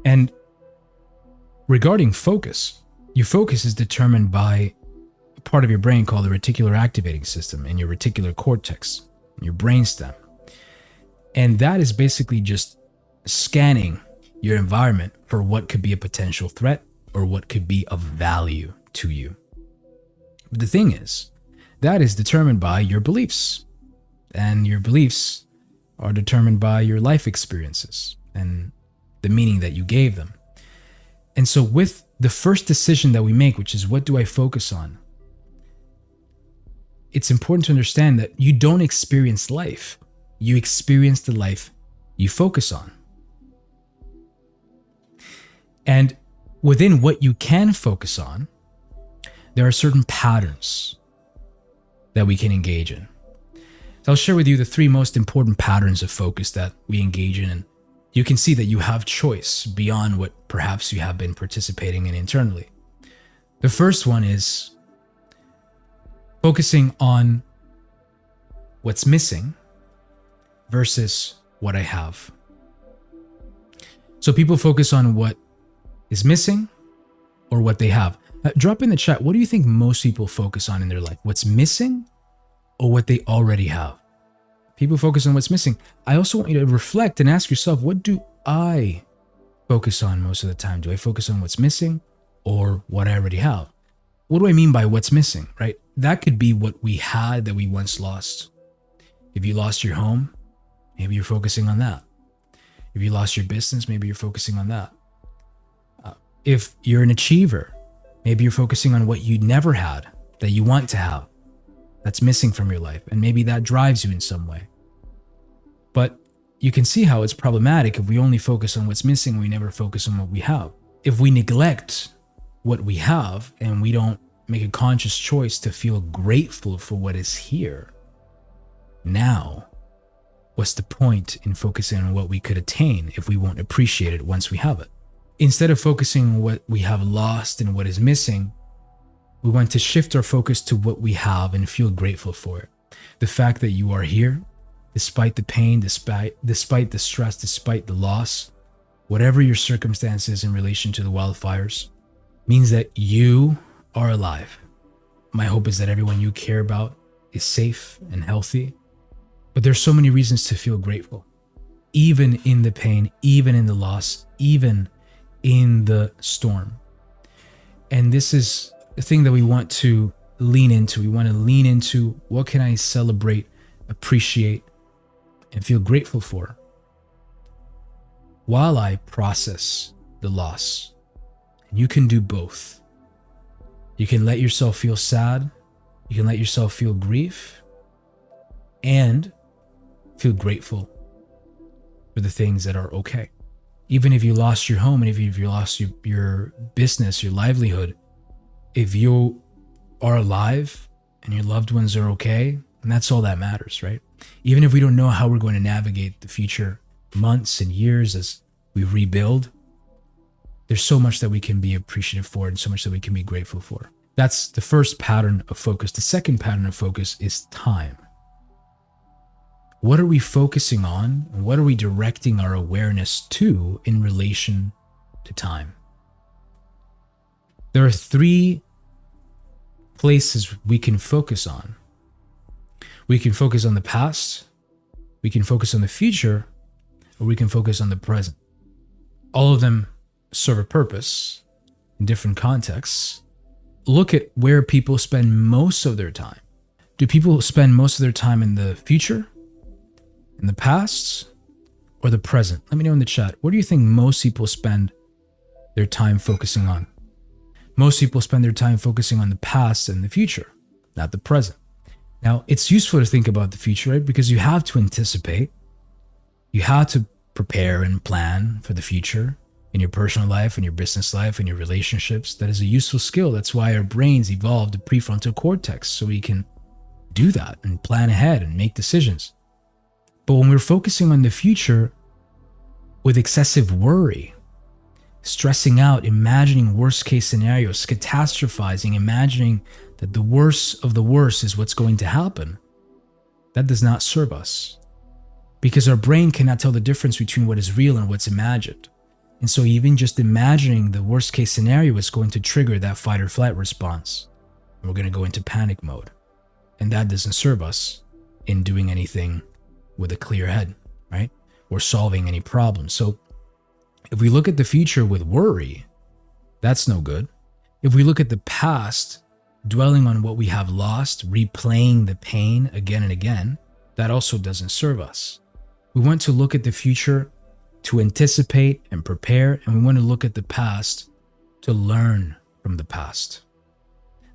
And regarding focus, your focus is determined by a part of your brain called the reticular activating system and your reticular cortex, your brainstem. And that is basically just scanning your environment for what could be a potential threat or what could be of value to you. But the thing is, that is determined by your beliefs. And your beliefs are determined by your life experiences and the meaning that you gave them. And so with the first decision that we make, which is what do I focus on? It's important to understand that you don't experience life. You experience the life you focus on. And within what you can focus on, there are certain patterns that we can engage in. So I'll share with you the 3 most important patterns of focus that we engage in. And you can see that you have choice beyond what perhaps you have been participating in internally. The first one is focusing on what's missing versus what I have. So people focus on what is missing or what they have. Drop in the chat, what do you think most people focus on in their life? What's missing or what they already have? People focus on what's missing. I also want you to reflect and ask yourself, what do I focus on most of the time? Do I focus on what's missing or what I already have? What do I mean by what's missing, right? That could be what we had that we once lost. If you lost your home, maybe you're focusing on that. If you lost your business, maybe you're focusing on that. If you're an achiever, maybe you're focusing on what you never had that you want to have, that's missing from your life, and maybe that drives you in some way. you can see how it's problematic if we only focus on what's missing, we never focus on what we have. If we neglect what we have and we don't make a conscious choice to feel grateful for what is here now, what's the point in focusing on what we could attain if we won't appreciate it once we have it? Instead of focusing on what we have lost and what is missing, we want to shift our focus to what we have and feel grateful for it. The fact that you are here, despite the pain, despite the stress, despite the loss, whatever your circumstances in relation to the wildfires, means that you are alive. My hope is that everyone you care about is safe and healthy. But there's so many reasons to feel grateful, even in the pain, even in the loss, even in the storm. And this is the thing that we want to lean into. We want to lean into, what can I celebrate, appreciate, and feel grateful for while I process the loss. And you can do both. You can let yourself feel sad, you can let yourself feel grief, and feel grateful for the things that are okay. Even if you lost your home, and if you lost your business, your livelihood, if you are alive and your loved ones are okay, and that's all that matters, right? Even if we don't know how we're going to navigate the future months and years as we rebuild, there's so much that we can be appreciative for and so much that we can be grateful for. That's the first pattern of focus. The second pattern of focus is time. What are we focusing on? And what are we directing our awareness to in relation to time? There are three places we can focus on. We can focus on the past, we can focus on the future, or we can focus on the present. All of them serve a purpose in different contexts. Look at where people spend most of their time. Do people spend most of their time in the future, in the past, or the present? Let me know in the chat. What do you think most people spend their time focusing on? Most people spend their time focusing on the past and the future, not the present. Now, it's useful to think about the future, right? Because you have to anticipate. You have to prepare and plan for the future in your personal life, in your business life, in your relationships. That is a useful skill. That's why our brains evolved the prefrontal cortex, so we can do that and plan ahead and make decisions. But when we're focusing on the future with excessive worry, stressing out, imagining worst case scenarios, catastrophizing, imagining that the worst of the worst is what's going to happen, that does not serve us. Because our brain cannot tell the difference between what is real and what's imagined. And so even just imagining the worst case scenario is going to trigger that fight or flight response. And we're going to go into panic mode. And that doesn't serve us in doing anything with a clear head, right? Or solving any problems. So if we look at the future with worry, that's no good. If we look at the past, dwelling on what we have lost, replaying the pain again and again, that also doesn't serve us. We want to look at the future to anticipate and prepare, and we want to look at the past to learn from the past.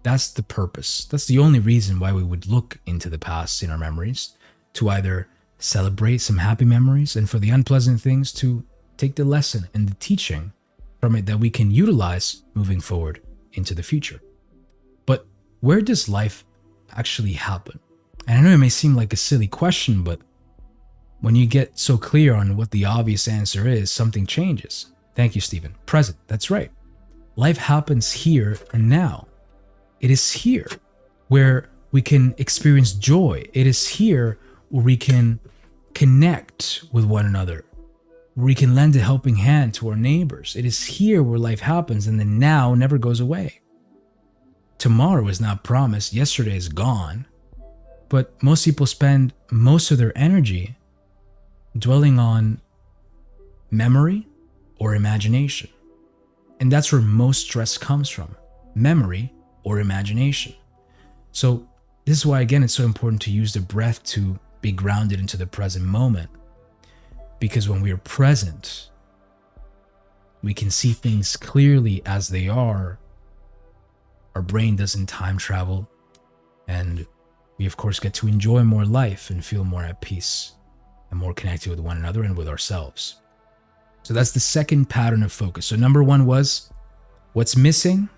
That's the purpose. That's the only reason why we would look into the past in our memories, to either celebrate some happy memories, and for the unpleasant things to take the lesson and the teaching from it that we can utilize moving forward into the future. But where does life actually happen? And I know it may seem like a silly question, but when you get so clear on what the obvious answer is, something changes. Thank you, Stephen. Present. That's right. Life happens here and now. It is here where we can experience joy. It is here where we can connect with one another, where we can lend a helping hand to our neighbors. It is here where life happens, and the now never goes away. Tomorrow is not promised. Yesterday is gone. But most people spend most of their energy dwelling on memory or imagination. And that's where most stress comes from, memory or imagination. So this is why, again, it's so important to use the breath to be grounded into the present moment. Because when we are present, we can see things clearly as they are. Our brain doesn't time travel, and we, of course, get to enjoy more life and feel more at peace and more connected with one another and with ourselves. So that's the second pattern of focus. So number one was what's missing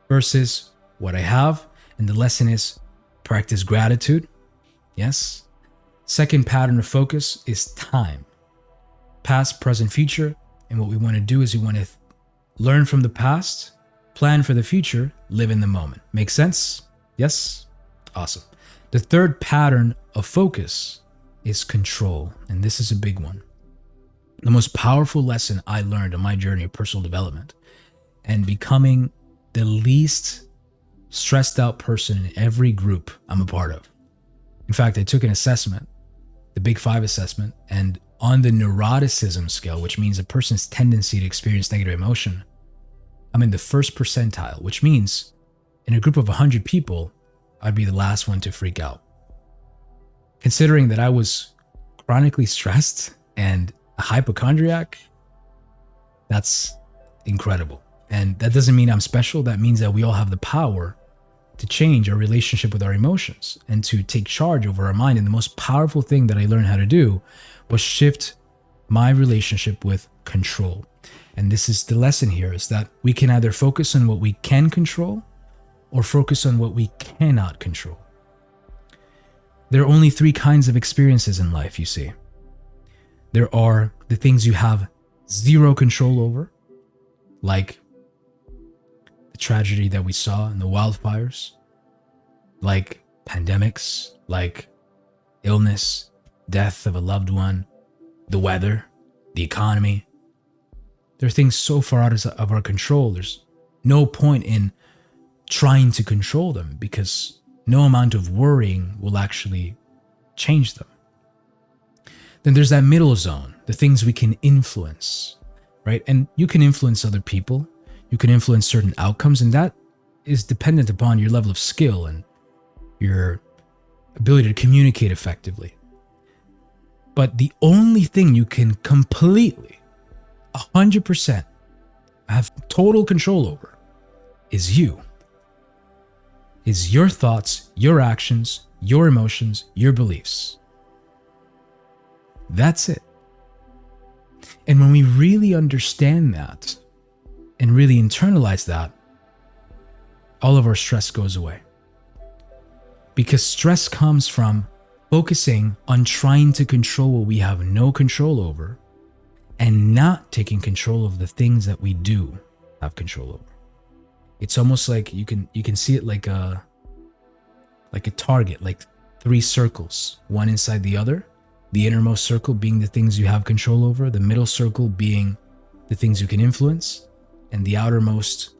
versus what I have. And the lesson is practice gratitude. Yes. Second pattern of focus is time. Past, present, future. And what we want to do is we want to learn from the past, plan for the future, live in the moment. Make sense? Yes? Awesome. The third pattern of focus is control. And this is a big one. The most powerful lesson I learned on my journey of personal development and becoming the least stressed out person in every group I'm a part of. In fact, I took an assessment, the Big Five assessment, and on the neuroticism scale, which means a person's tendency to experience negative emotion, I'm in the first percentile, which means in a group of 100 people, I'd be the last one to freak out. Considering that I was chronically stressed and a hypochondriac, that's incredible. And that doesn't mean I'm special. That means that we all have the power to change our relationship with our emotions and to take charge over our mind. And the most powerful thing that I learned how to do was shift my relationship with control. And this is the lesson here, is that we can either focus on what we can control or focus on what we cannot control. There are only three kinds of experiences in life, you see. There are the things you have zero control over, like the tragedy that we saw in the wildfires, like pandemics, like illness, death of a loved one, the weather, the economy. There are things so far out of our control. There's no point in trying to control them because no amount of worrying will actually change them. Then there's that middle zone, the things we can influence, right? And you can influence other people. You can influence certain outcomes, and that is dependent upon your level of skill and your ability to communicate effectively. But the only thing you can completely, 100% have total control over is you. Is your thoughts, your actions, your emotions, your beliefs. That's it. And when we really understand that and really internalize that, all of our stress goes away. Because stress comes from focusing on trying to control what we have no control over and not taking control of the things that we do have control over. It's almost like you can see it like a target, like three circles, one inside the other. The innermost circle being the things you have control over, the middle circle being the things you can influence, and the outermost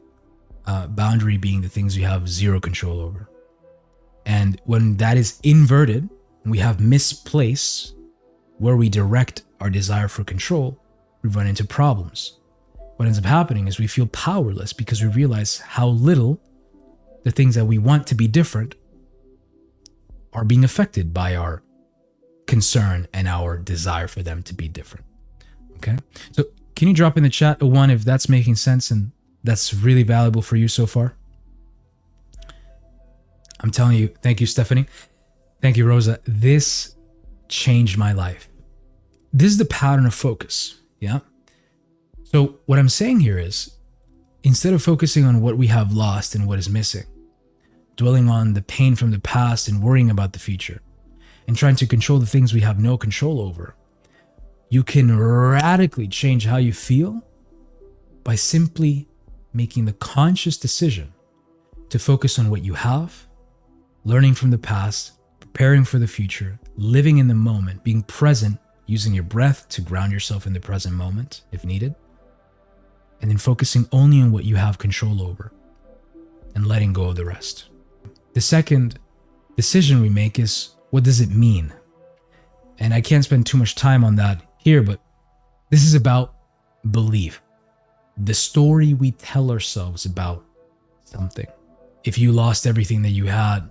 boundary being the things you have zero control over. And when that is inverted, we have misplaced where we direct our desire for control, we run into problems. What ends up happening is we feel powerless because we realize how little the things that we want to be different are being affected by our concern and our desire for them to be different. Okay? So can you drop in the chat a one if that's making sense and that's really valuable for you so far? I'm telling you, thank you, Stephanie. Thank you, Rosa. This changed my life. This is the pattern of focus. Yeah. So what I'm saying here is, instead of focusing on what we have lost and what is missing, dwelling on the pain from the past and worrying about the future, and trying to control the things we have no control over, you can radically change how you feel by simply making the conscious decision to focus on what you have, learning from the past, preparing for the future, living in the moment, being present, using your breath to ground yourself in the present moment if needed, and then focusing only on what you have control over and letting go of the rest. The second decision we make is, what does it mean? And I can't spend too much time on that here, but this is about belief. The story we tell ourselves about something. If you lost everything that you had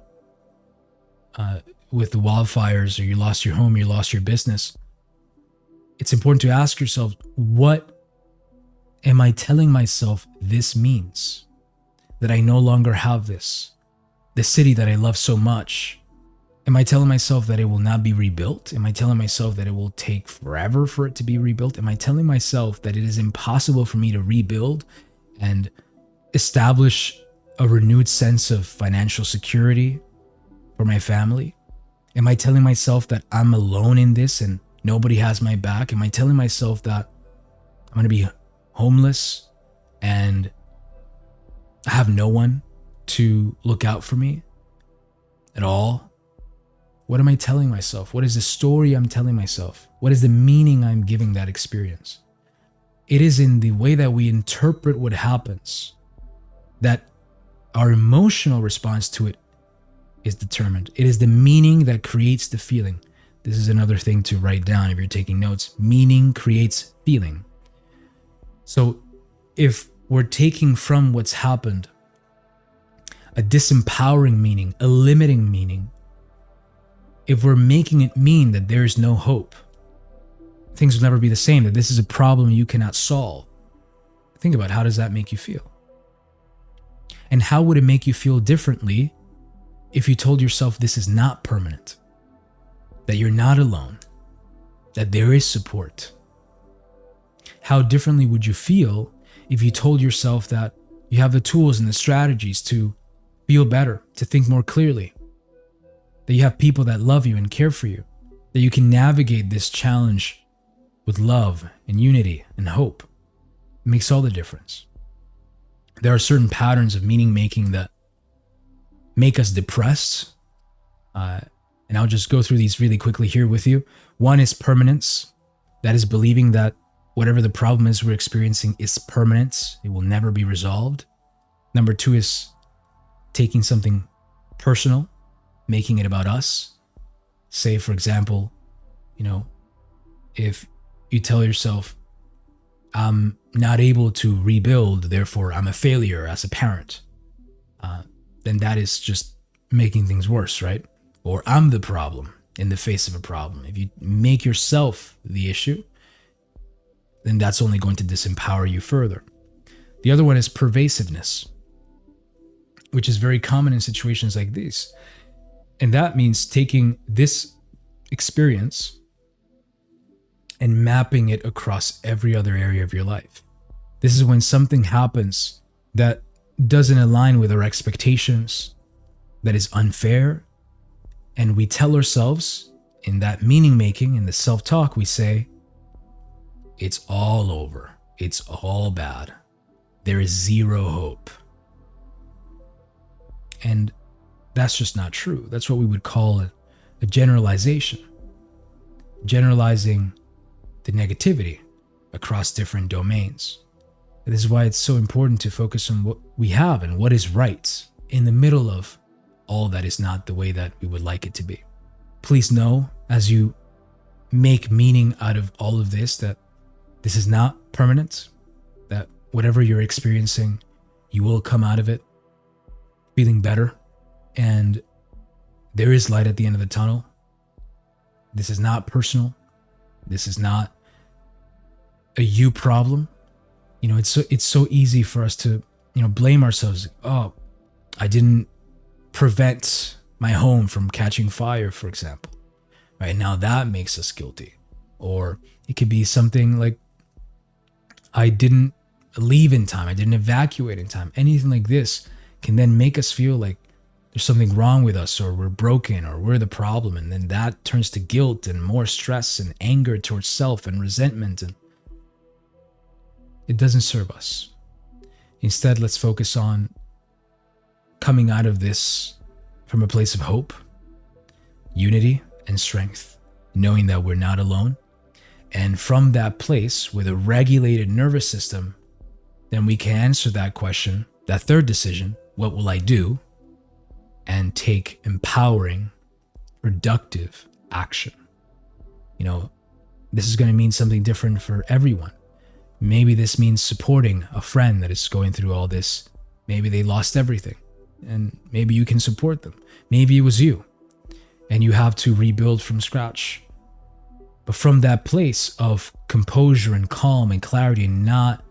with the wildfires, or you lost your home, you lost your business, it's important to ask yourself, what am I telling myself this means? That I no longer have this? The city that I love so much Am I telling myself that it will not be rebuilt? Am I telling myself that it will take forever for it to be rebuilt? Am I telling myself that it is impossible for me to rebuild and establish a renewed sense of financial security for my family? Am I telling myself that I'm alone in this and nobody has my back? Am I telling myself that I'm going to be homeless and I have no one to look out for me at all? What am I telling myself? What is the story I'm telling myself? What is the meaning I'm giving that experience? It is in the way that we interpret what happens that our emotional response to it is determined. It is the meaning that creates the feeling. This is another thing to write down if you're taking notes. Meaning creates feeling. So if we're taking from what's happened a disempowering meaning, a limiting meaning, if we're making it mean that there is no hope, things will never be the same, that this is a problem you cannot solve, think about how does that make you feel? And how would it make you feel differently if you told yourself this is not permanent, that you're not alone, that there is support? How differently would you feel if you told yourself that you have the tools and the strategies to feel better, to think more clearly, that you have people that love you and care for you, that you can navigate this challenge with love and unity and hope? It makes all the difference. There are certain patterns of meaning making that make us depressed. And I'll just go through these really quickly here with you. One is permanence. That is believing that whatever the problem is we're experiencing is permanent. It will never be resolved. Number two is taking something personal, making it about us. Say, for example, if you tell yourself, I'm not able to rebuild, therefore I'm a failure as a parent, then that is just making things worse, right? Or I'm the problem in the face of a problem. If you make yourself the issue, then that's only going to disempower you further. The other one is pervasiveness, which is very common in situations like these. And that means taking this experience and mapping it across every other area of your life. This is when something happens that doesn't align with our expectations, that is unfair, and we tell ourselves in that meaning making, in the self-talk, we say, it's all over. It's all bad. There is zero hope. And that's just not true. That's what we would call a generalization. Generalizing the negativity across different domains. This is why it's so important to focus on what we have and what is right in the middle of all that is not the way that we would like it to be. Please know, as you make meaning out of all of this, that this is not permanent, that whatever you're experiencing, you will come out of it feeling better, and there is light at the end of the tunnel. This is not personal. This is not a you problem. It's so easy for us to, blame ourselves. Oh, I didn't prevent my home from catching fire, for example. Right now, that makes us guilty. Or it could be something like, I didn't leave in time. I didn't evacuate in time. Anything like this can then make us feel like there's something wrong with us, or we're broken, or we're the problem. And then that turns to guilt and more stress and anger towards self and resentment. And it doesn't serve us. Instead, let's focus on coming out of this from a place of hope, unity, and strength, knowing that we're not alone. And from that place, with a regulated nervous system, then we can answer that question, that third decision, what will I do? And take empowering, productive action. This is going to mean something different for everyone. Maybe this means supporting a friend that is going through all this. Maybe they lost everything, and maybe you can support them. Maybe it was you, and you have to rebuild from scratch. But from that place of composure and calm and clarity, and not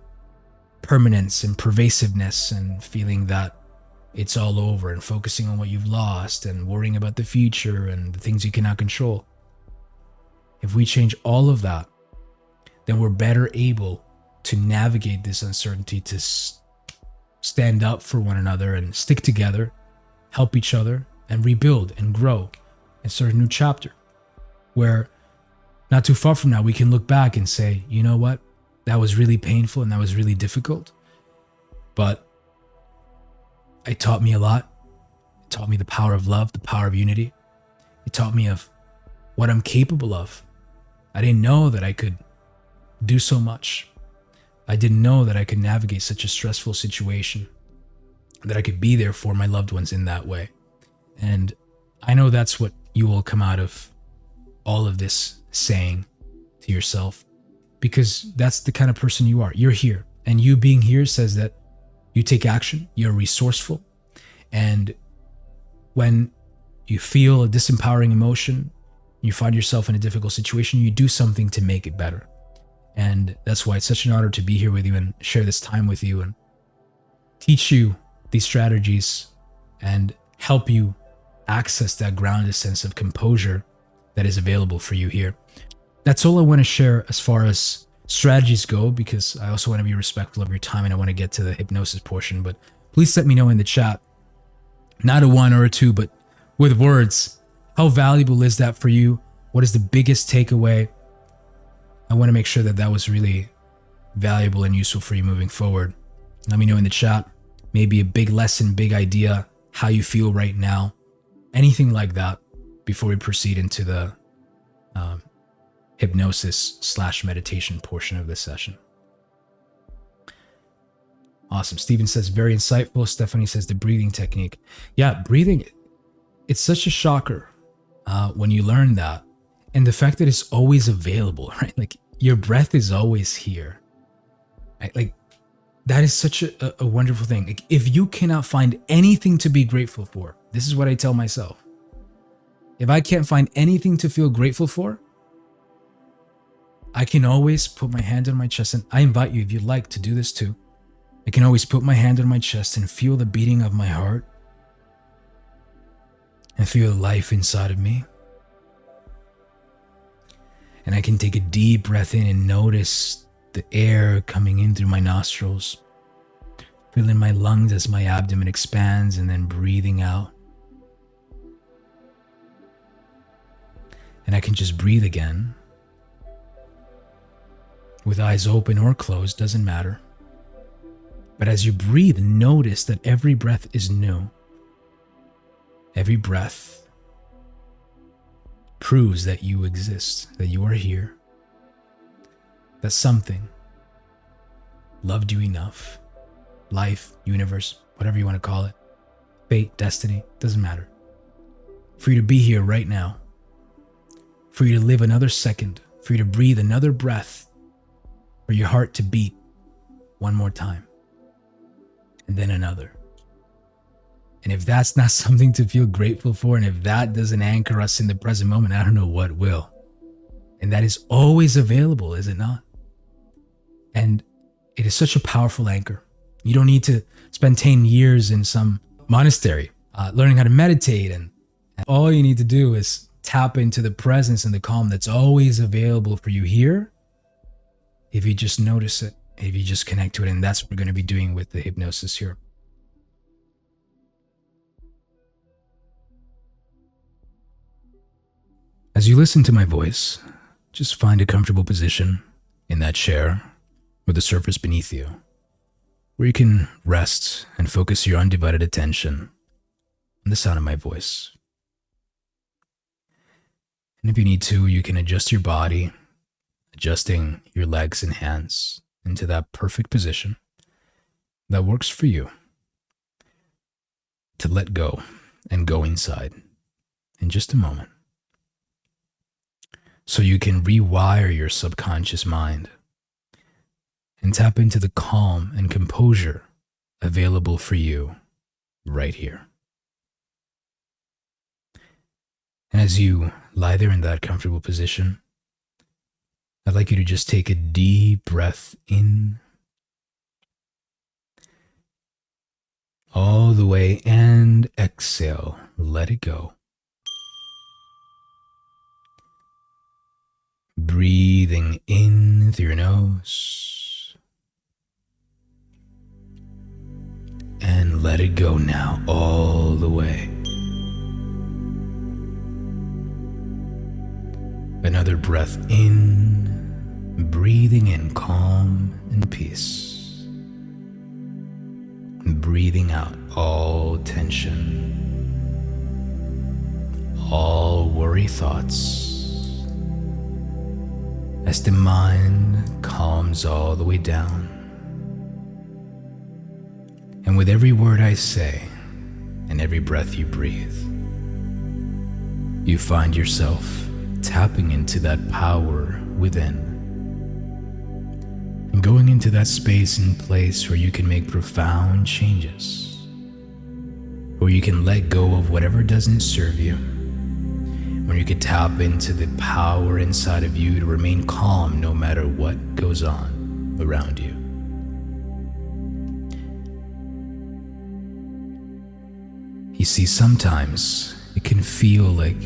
permanence and pervasiveness and feeling that it's all over and focusing on what you've lost and worrying about the future and the things you cannot control. If we change all of that, then we're better able to navigate this uncertainty, to stand up for one another and stick together, help each other, and rebuild and grow and start a new chapter where not too far from now, we can look back and say, you know what? That was really painful and that was really difficult, but it taught me a lot. It taught me the power of love, the power of unity. It taught me of what I'm capable of. I didn't know that I could do so much. I didn't know that I could navigate such a stressful situation, that I could be there for my loved ones in that way. And I know that's what you will come out of all of this saying to yourself, because that's the kind of person you are. You're here. And you being here says that you take action, you're resourceful. And when you feel a disempowering emotion, you find yourself in a difficult situation, you do something to make it better. And that's why it's such an honor to be here with you and share this time with you and teach you these strategies and help you access that grounded sense of composure that is available for you here. That's all I want to share as far as strategies go, because I also want to be respectful of your time and I want to get to the hypnosis portion. But please let me know in the chat, not a one or a two, but with words, how valuable is that for you? What is the biggest takeaway? I want to make sure that that was really valuable and useful for you moving forward. Let me know in the chat, maybe a big lesson, big idea, how you feel right now, anything like that before we proceed into the hypnosis/meditation portion of this session. Awesome. Steven says, very insightful. Stephanie says, the breathing technique. Yeah, breathing, it's such a shocker when you learn that. And the fact that it's always available, right? Like your breath is always here. Right? Like that is such a wonderful thing. Like, if you cannot find anything to be grateful for, this is what I tell myself. If I can't find anything to feel grateful for, I can always put my hand on my chest, and I invite you, if you'd like, to do this too. I can always put my hand on my chest and feel the beating of my heart and feel life inside of me. And I can take a deep breath in and notice the air coming in through my nostrils, filling my lungs as my abdomen expands, and then breathing out. And I can just breathe again, with eyes open or closed, doesn't matter. But as you breathe, notice that every breath is new. Every breath proves that you exist, that you are here, that something loved you enough, life, universe, whatever you want to call it, fate, destiny, doesn't matter, for you to be here right now, for you to live another second, for you to breathe another breath, for your heart to beat one more time, and then another. And if that's not something to feel grateful for, and if that doesn't anchor us in the present moment, I don't know what will. And that is always available, is it not? And it is such a powerful anchor. You don't need to spend 10 years in some monastery learning how to meditate. And all you need to do is tap into the presence and the calm that's always available for you here. If you just notice it, if you just connect to it. And that's what we're going to be doing with the hypnosis here. As you listen to my voice, just find a comfortable position in that chair or the surface beneath you, where you can rest and focus your undivided attention on the sound of my voice. And if you need to, you can adjust your body, adjusting your legs and hands into that perfect position that works for you to let go and go inside in just a moment, so you can rewire your subconscious mind and tap into the calm and composure available for you right here. And as you lie there in that comfortable position, I'd like you to just take a deep breath in, all all the way and exhale. Let it go. Breathing in through your nose. And let it go now all the way. Another breath in, breathing in calm and peace. And breathing out all tension, all worry thoughts, as the mind calms all the way down. And with every word I say and every breath you breathe, you find yourself tapping into that power within and going into that space and place where you can make profound changes, where you can let go of whatever doesn't serve you, where you can tap into the power inside of you to remain calm no matter what goes on around you. You see, sometimes it can feel like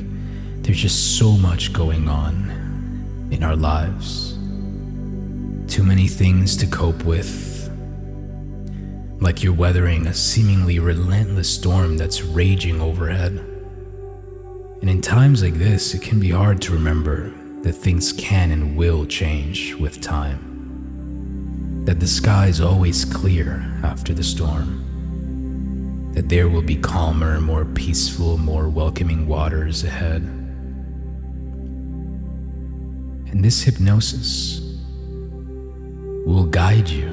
there's just so much going on in our lives. Too many things to cope with. Like you're weathering a seemingly relentless storm that's raging overhead. And in times like this, it can be hard to remember that things can and will change with time. That the sky is always clear after the storm. That there will be calmer, more peaceful, more welcoming waters ahead. And this hypnosis will guide you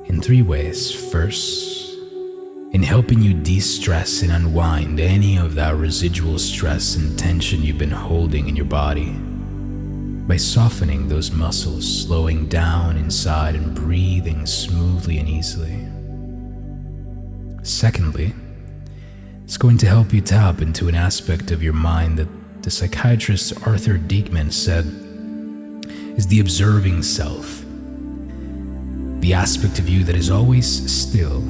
in 3 ways. First, in helping you de-stress and unwind any of that residual stress and tension you've been holding in your body by softening those muscles, slowing down inside and breathing smoothly and easily. Secondly, it's going to help you tap into an aspect of your mind that the psychiatrist Arthur Diekman said is the observing self, the aspect of you that is always still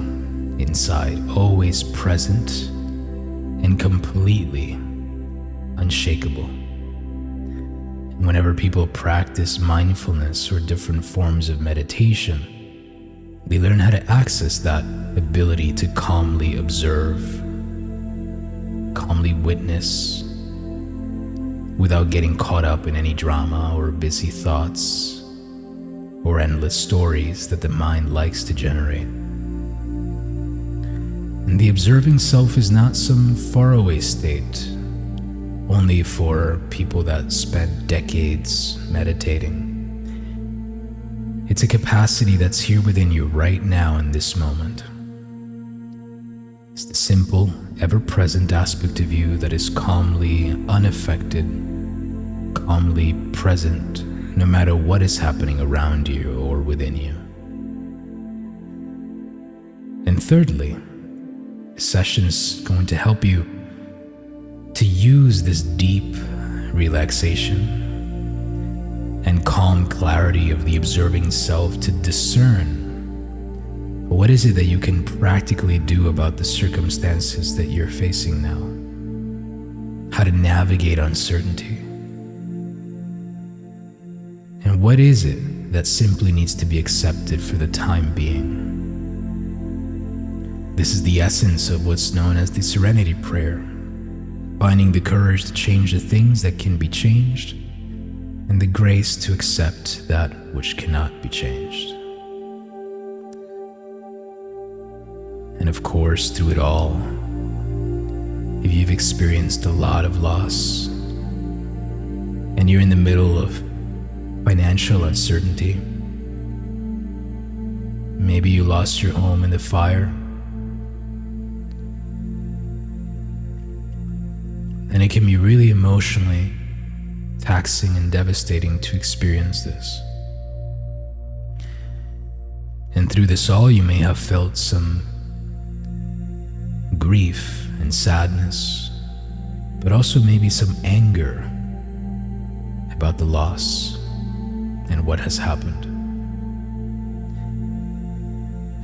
inside, always present, and completely unshakable. And whenever people practice mindfulness or different forms of meditation, they learn how to access that ability to calmly observe, calmly witness, without getting caught up in any drama or busy thoughts or endless stories that the mind likes to generate. And the observing self is not some faraway state, only for people that spent decades meditating. It's a capacity that's here within you right now in this moment. It's the simple, ever-present aspect of you that is calmly unaffected, calmly present, no matter what is happening around you or within you. And thirdly, this session is going to help you to use this deep relaxation and calm clarity of the observing self to discern what is it that you can practically do about the circumstances that you're facing now, how to navigate uncertainty, and what is it that simply needs to be accepted for the time being. This is the essence of what's known as the Serenity Prayer, finding the courage to change the things that can be changed and the grace to accept that which cannot be changed. And of course, through it all, if you've experienced a lot of loss and you're in the middle of financial uncertainty, maybe you lost your home in the fire, and it can be really emotionally taxing and devastating to experience this. And through this all, you may have felt some grief and sadness, but also maybe some anger about the loss and what has happened.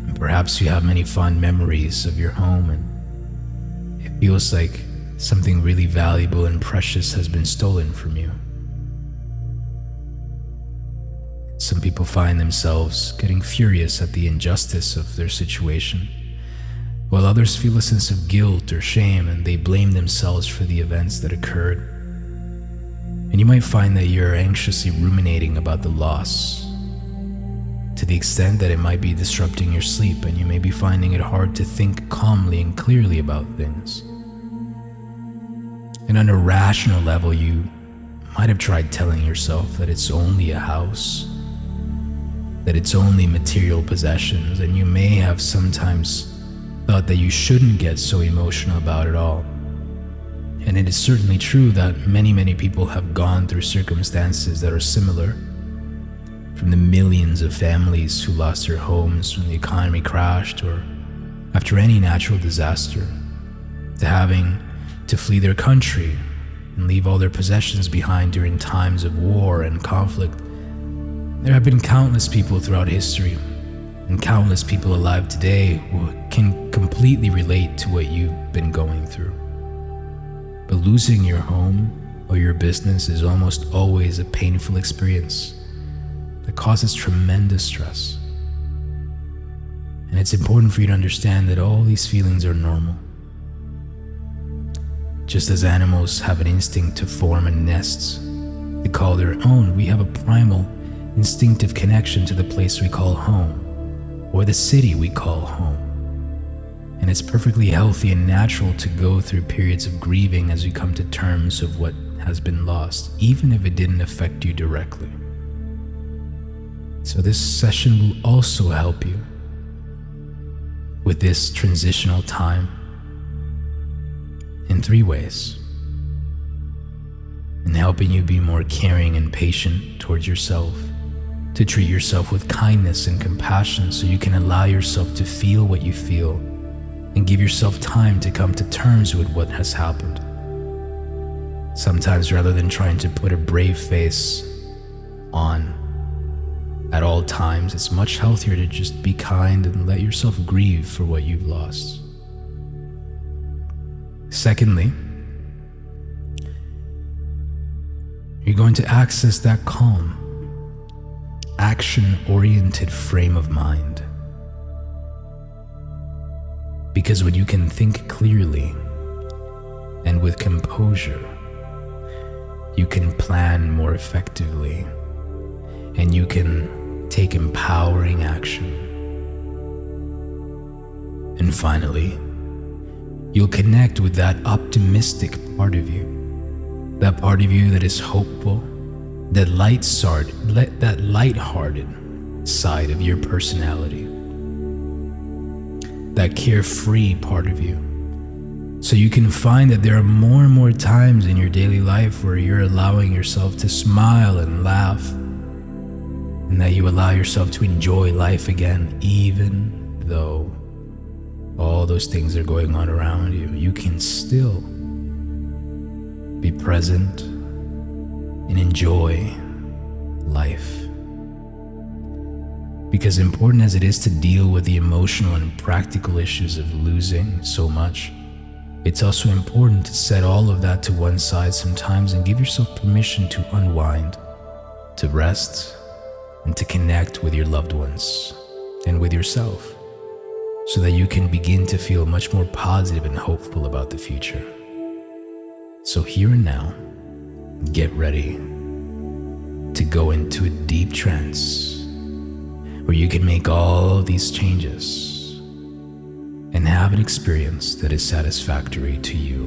And perhaps you have many fond memories of your home, and it feels like something really valuable and precious has been stolen from you. Some people find themselves getting furious at the injustice of their situation, while others feel a sense of guilt or shame and they blame themselves for the events that occurred. And you might find that you're anxiously ruminating about the loss, to the extent that it might be disrupting your sleep, and you may be finding it hard to think calmly and clearly about things. And on a rational level, you might have tried telling yourself that it's only a house, that it's only material possessions, and you may have sometimes thought that you shouldn't get so emotional about it all. And it is certainly true that many people have gone through circumstances that are similar, from the millions of families who lost their homes when the economy crashed or after any natural disaster, to having to flee their country and leave all their possessions behind during times of war and conflict. There have been countless people throughout history, and countless people alive today who can completely relate to what you've been going through. But losing your home or your business is almost always a painful experience that causes tremendous stress. And it's important for you to understand that all these feelings are normal. Just as animals have an instinct to form a nest they call their own, we have a primal, instinctive connection to the place we call home, or the city we call home. And it's perfectly healthy and natural to go through periods of grieving as you come to terms of what has been lost, even if it didn't affect you directly. So this session will also help you with this transitional time in 3 ways. In helping you be more caring and patient towards yourself, to treat yourself with kindness and compassion so you can allow yourself to feel what you feel and give yourself time to come to terms with what has happened. Sometimes, rather than trying to put a brave face on at all times, it's much healthier to just be kind and let yourself grieve for what you've lost. Secondly, you're going to access that calm, action-oriented frame of mind. Because when you can think clearly and with composure, you can plan more effectively, and you can take empowering action. And finally, you'll connect with that optimistic part of you, that part of you that is hopeful, that light-hearted side of your personality, that carefree part of you. So you can find that there are more and more times in your daily life where you're allowing yourself to smile and laugh, and that you allow yourself to enjoy life again, even though all those things are going on around you. You can still be present and enjoy life. Because important as it is to deal with the emotional and practical issues of losing so much, it's also important to set all of that to one side sometimes and give yourself permission to unwind, to rest, and to connect with your loved ones and with yourself, so that you can begin to feel much more positive and hopeful about the future. So here and now, get ready to go into a deep trance where you can make all these changes and have an experience that is satisfactory to you.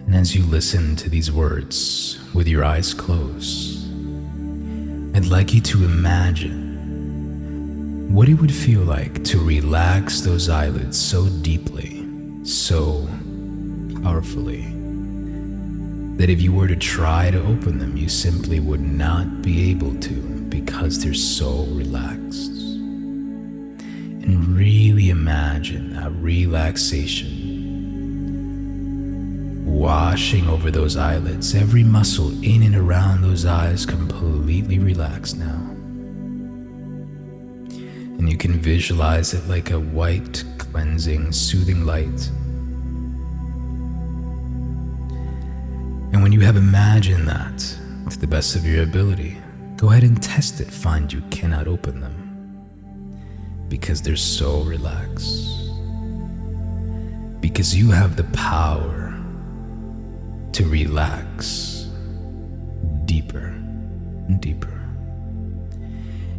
And as you listen to these words with your eyes closed, I'd like you to imagine what it would feel like to relax those eyelids so deeply, so powerfully, that if you were to try to open them, you simply would not be able to, because they're so relaxed. And really imagine that relaxation washing over those eyelids, every muscle in and around those eyes completely relaxed now. And you can visualize it like a white, cleansing, soothing light. And when you have imagined that to the best of your ability, go ahead and test it. Find you cannot open them because they're so relaxed. Because you have the power to relax deeper and deeper.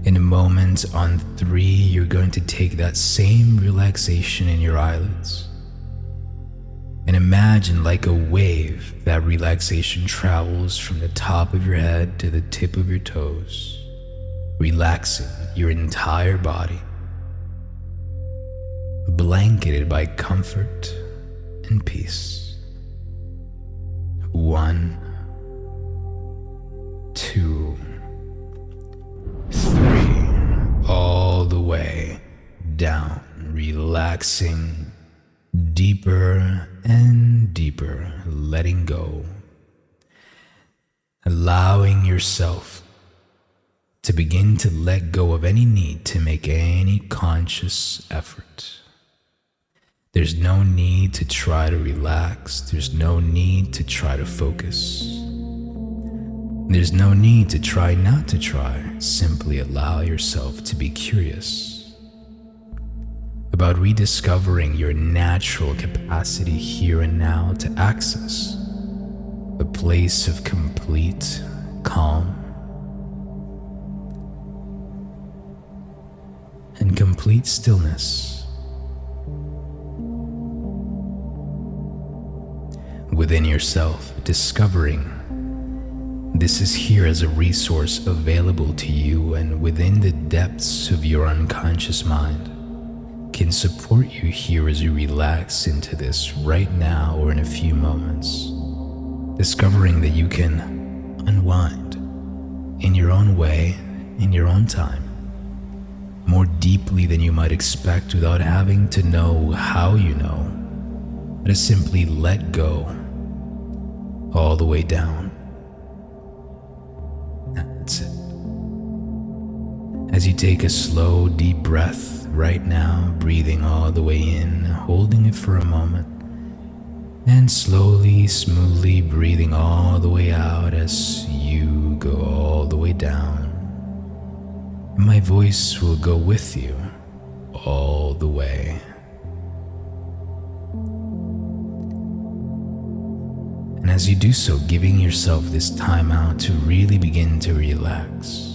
In a moment, on 3, you're going to take that same relaxation in your eyelids and imagine like a wave that relaxation travels from the top of your head to the tip of your toes, relaxing your entire body, blanketed by comfort and peace. 1, 2, 3, all the way down, relaxing deeper and deeper, letting go, allowing yourself to begin to let go of any need to make any conscious effort. There's no need to try to relax. There's no need to try to focus. There's no need to try not to try. Simply allow yourself to be curious about rediscovering your natural capacity here and now to access a place of complete calm and complete stillness. Within yourself, discovering this is here as a resource available to you, and within the depths of your unconscious mind can support you here as you relax into this right now or in a few moments, discovering that you can unwind in your own way, in your own time, more deeply than you might expect without having to know how you know, to simply let go all the way down. That's it. As you take a slow, deep breath right now, breathing all the way in, holding it for a moment, and slowly, smoothly breathing all the way out as you go all the way down. And my voice will go with you all the way. And as you do so, giving yourself this time out to really begin to relax.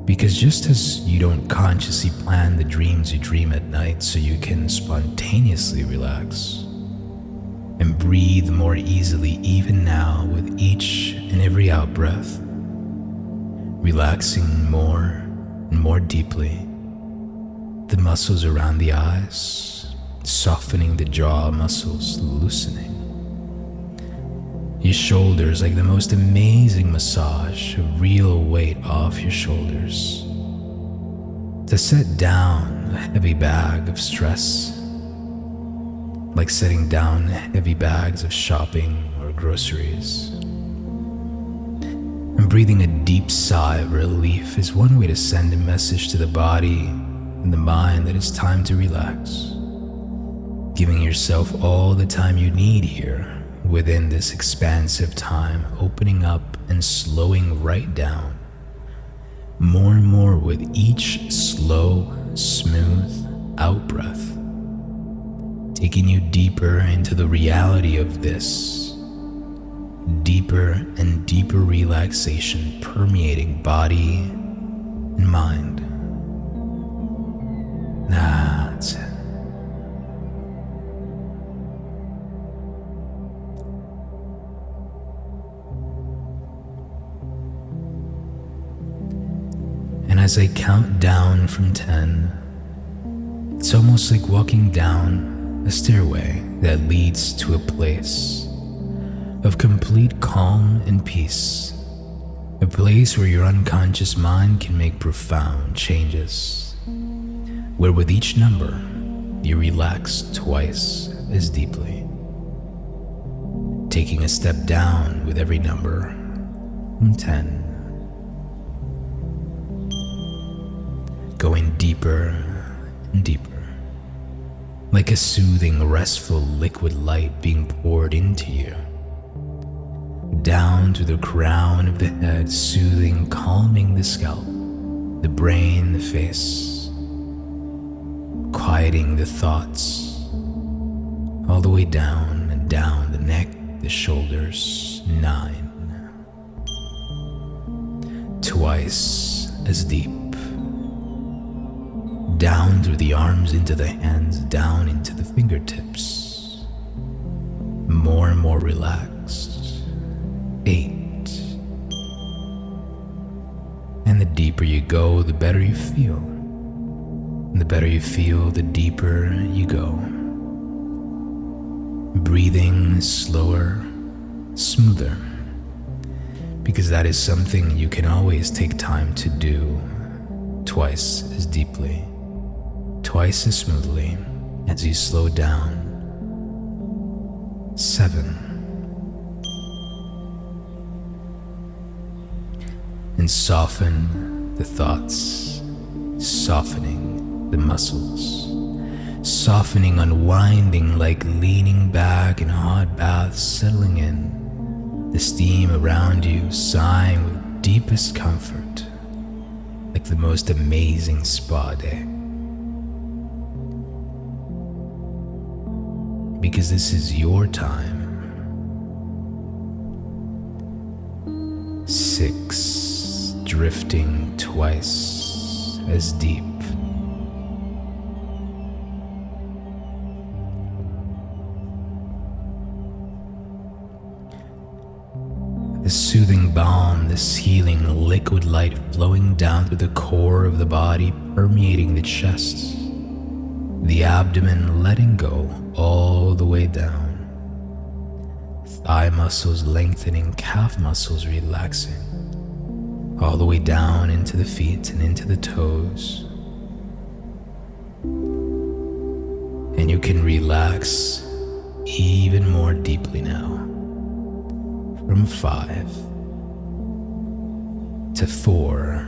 Because just as you don't consciously plan the dreams you dream at night so you can spontaneously relax and breathe more easily even now with each and every out-breath, relaxing more and more deeply, the muscles around the eyes, softening the jaw muscles, loosening. Your shoulders, like the most amazing massage, a real weight off your shoulders. To set down a heavy bag of stress, like setting down heavy bags of shopping or groceries. And breathing a deep sigh of relief is one way to send a message to the body and the mind that it's time to relax. Giving yourself all the time you need here within this expansive time, opening up and slowing right down, more and more with each slow, smooth out-breath, taking you deeper into the reality of this, deeper and deeper relaxation permeating body and mind. That's it. And as I count down from 10, it's almost like walking down a stairway that leads to a place of complete calm and peace, a place where your unconscious mind can make profound changes, where with each number, you relax twice as deeply. taking a step down with every number from 10, going deeper and deeper, like a soothing, restful liquid light being poured into you, down to the crown of the head, soothing, calming the scalp, the brain, the face, quieting the thoughts, all the way down and down the neck, the shoulders. 9. Twice as deep. Down through the arms into the hands, down into the fingertips. More and more relaxed. 8. And the deeper you go, the better you feel. And the better you feel, the deeper you go. Breathing slower, smoother, because that is something you can always take time to do twice as deeply, twice as smoothly as you slow down. 7. And soften the thoughts, softening the muscles, softening, unwinding, like leaning back in a hot bath, settling in, the steam around you, sighing with deepest comfort, like the most amazing spa day. Because this is your time. 6. Drifting twice as deep. This soothing balm, this healing liquid light flowing down through the core of the body, permeating the chest, the abdomen, letting go all the way down. Thigh muscles lengthening, calf muscles relaxing, all the way down into the feet and into the toes. And you can relax even more deeply now. From 5 to 4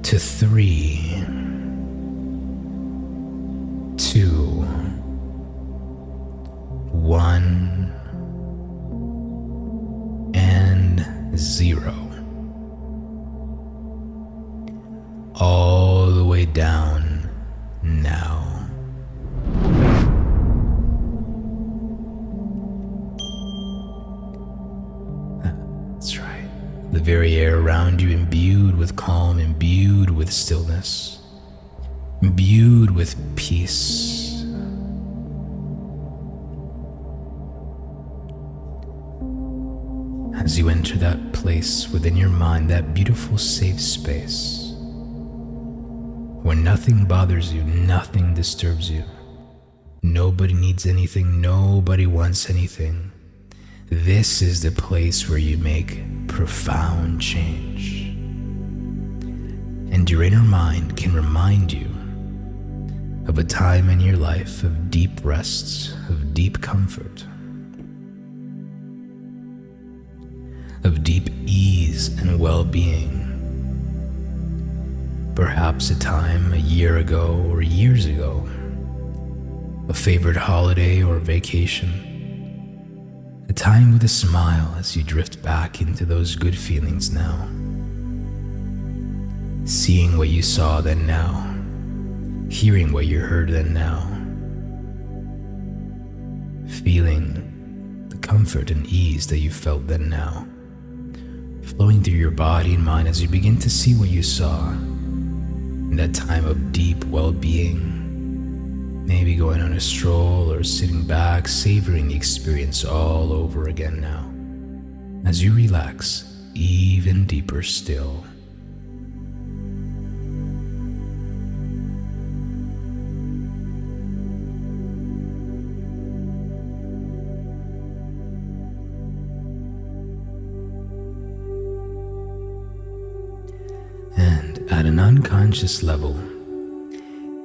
to 3 2 1 and 0. All the way down now. That's right. The very air around you imbued with calm, imbued with stillness, imbued with peace. As you enter that place within your mind, that beautiful safe space where nothing bothers you, nothing disturbs you, nobody needs anything, nobody wants anything. This is the place where you make profound change. And your inner mind can remind you of a time in your life of deep rest, of deep comfort, of deep ease and well-being. Perhaps a time a year ago or years ago, a favorite holiday or vacation, a time with a smile as you drift back into those good feelings now. Seeing what you saw then now, hearing what you heard then now, feeling the comfort and ease that you felt then now, flowing through your body and mind as you begin to see what you saw in that time of deep well-being. Maybe going on a stroll or sitting back, savoring the experience all over again now, as you relax even deeper still. And at an unconscious level,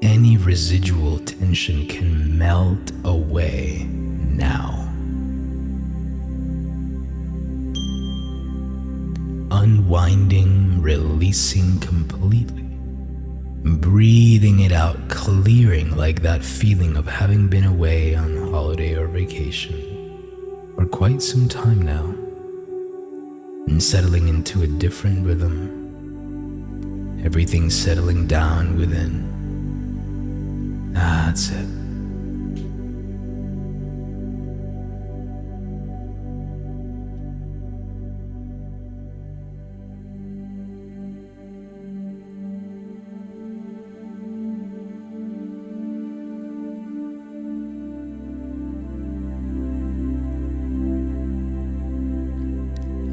any residual tension can melt away now. unwinding, releasing completely, breathing it out, clearing, like that feeling of having been away on holiday or vacation for quite some time now, and settling into a different rhythm. Everything settling down within. That's it.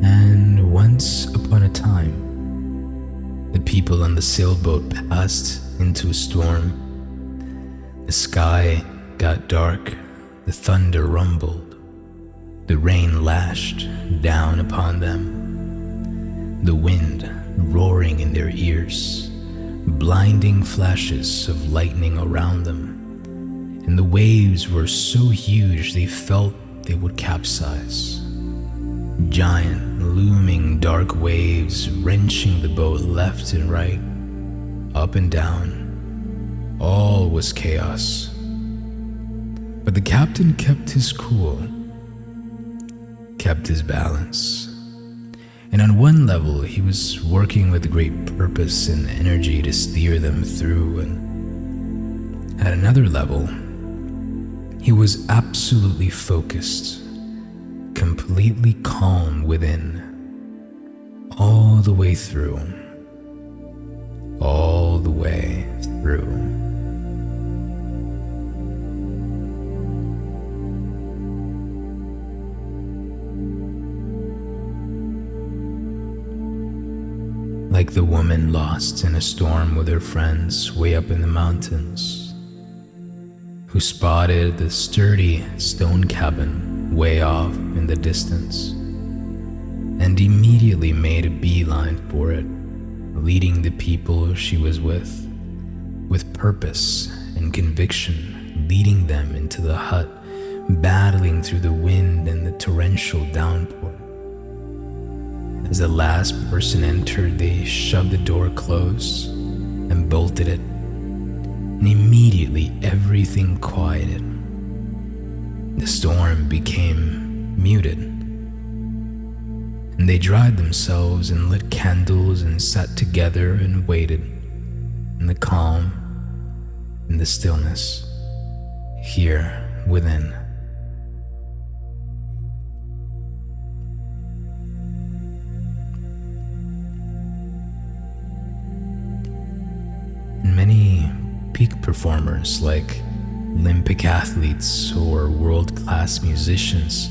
And once upon a time, the people on the sailboat passed into a storm. The sky got dark, the thunder rumbled, the rain lashed down upon them, the wind roaring in their ears, blinding flashes of lightning around them, and the waves were so huge they felt they would capsize. Giant, looming dark waves wrenching the boat left and right, up and down. All was chaos. But the captain kept his cool, kept his balance. And on one level, he was working with great purpose and energy to steer them through, and at another level, he was absolutely focused, completely calm within, all the way through. All the way through. Like the woman lost in a storm with her friends way up in the mountains, who spotted the sturdy stone cabin way off in the distance and immediately made a beeline for it, leading the people she was with purpose and conviction, leading them into the hut, battling through the wind and the torrential downpour. As the last person entered, they shoved the door closed and bolted it, and immediately everything quieted. The storm became muted, and they dried themselves and lit candles and sat together and waited in the calm, in the stillness, here within. And many peak performers like Olympic athletes or world-class musicians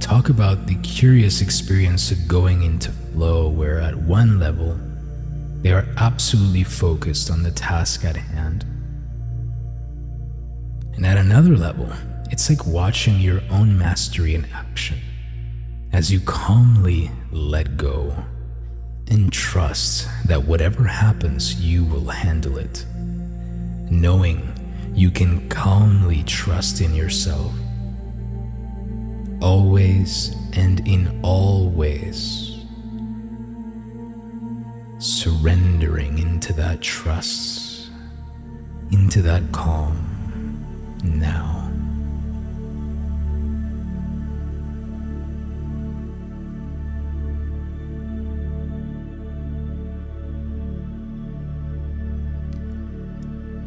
talk about the curious experience of going into flow, where at one level they are absolutely focused on the task at hand, and at another level it's like watching your own mastery in action as you calmly let go and trust that whatever happens you will handle it, knowing you can calmly trust in yourself, always and in all ways, surrendering into that trust, into that calm now.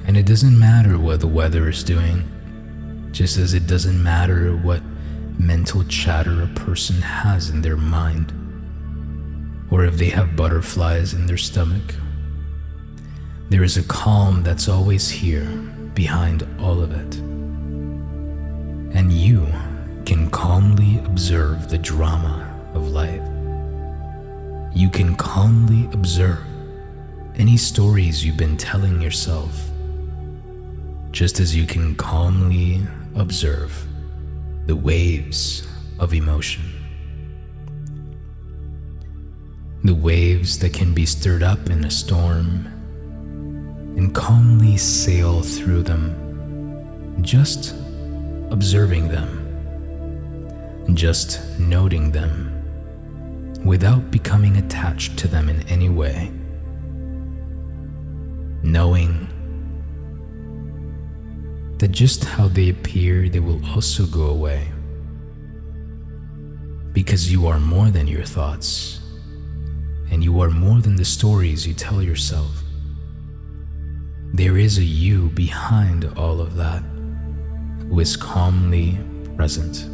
And it doesn't matter what the weather is doing, just as it doesn't matter what mental chatter a person has in their mind, or if they have butterflies in their stomach. There is a calm that's always here behind all of it. And you can calmly observe the drama of life. You can calmly observe any stories you've been telling yourself, just as you can calmly observe the waves of emotion. The waves that can be stirred up in a storm and calmly sail through them, just observing them, just noting them, without becoming attached to them in any way, knowing that just how they appear, they will also go away, because you are more than your thoughts, and you are more than the stories you tell yourself. There is a you behind all of that, who is calmly present.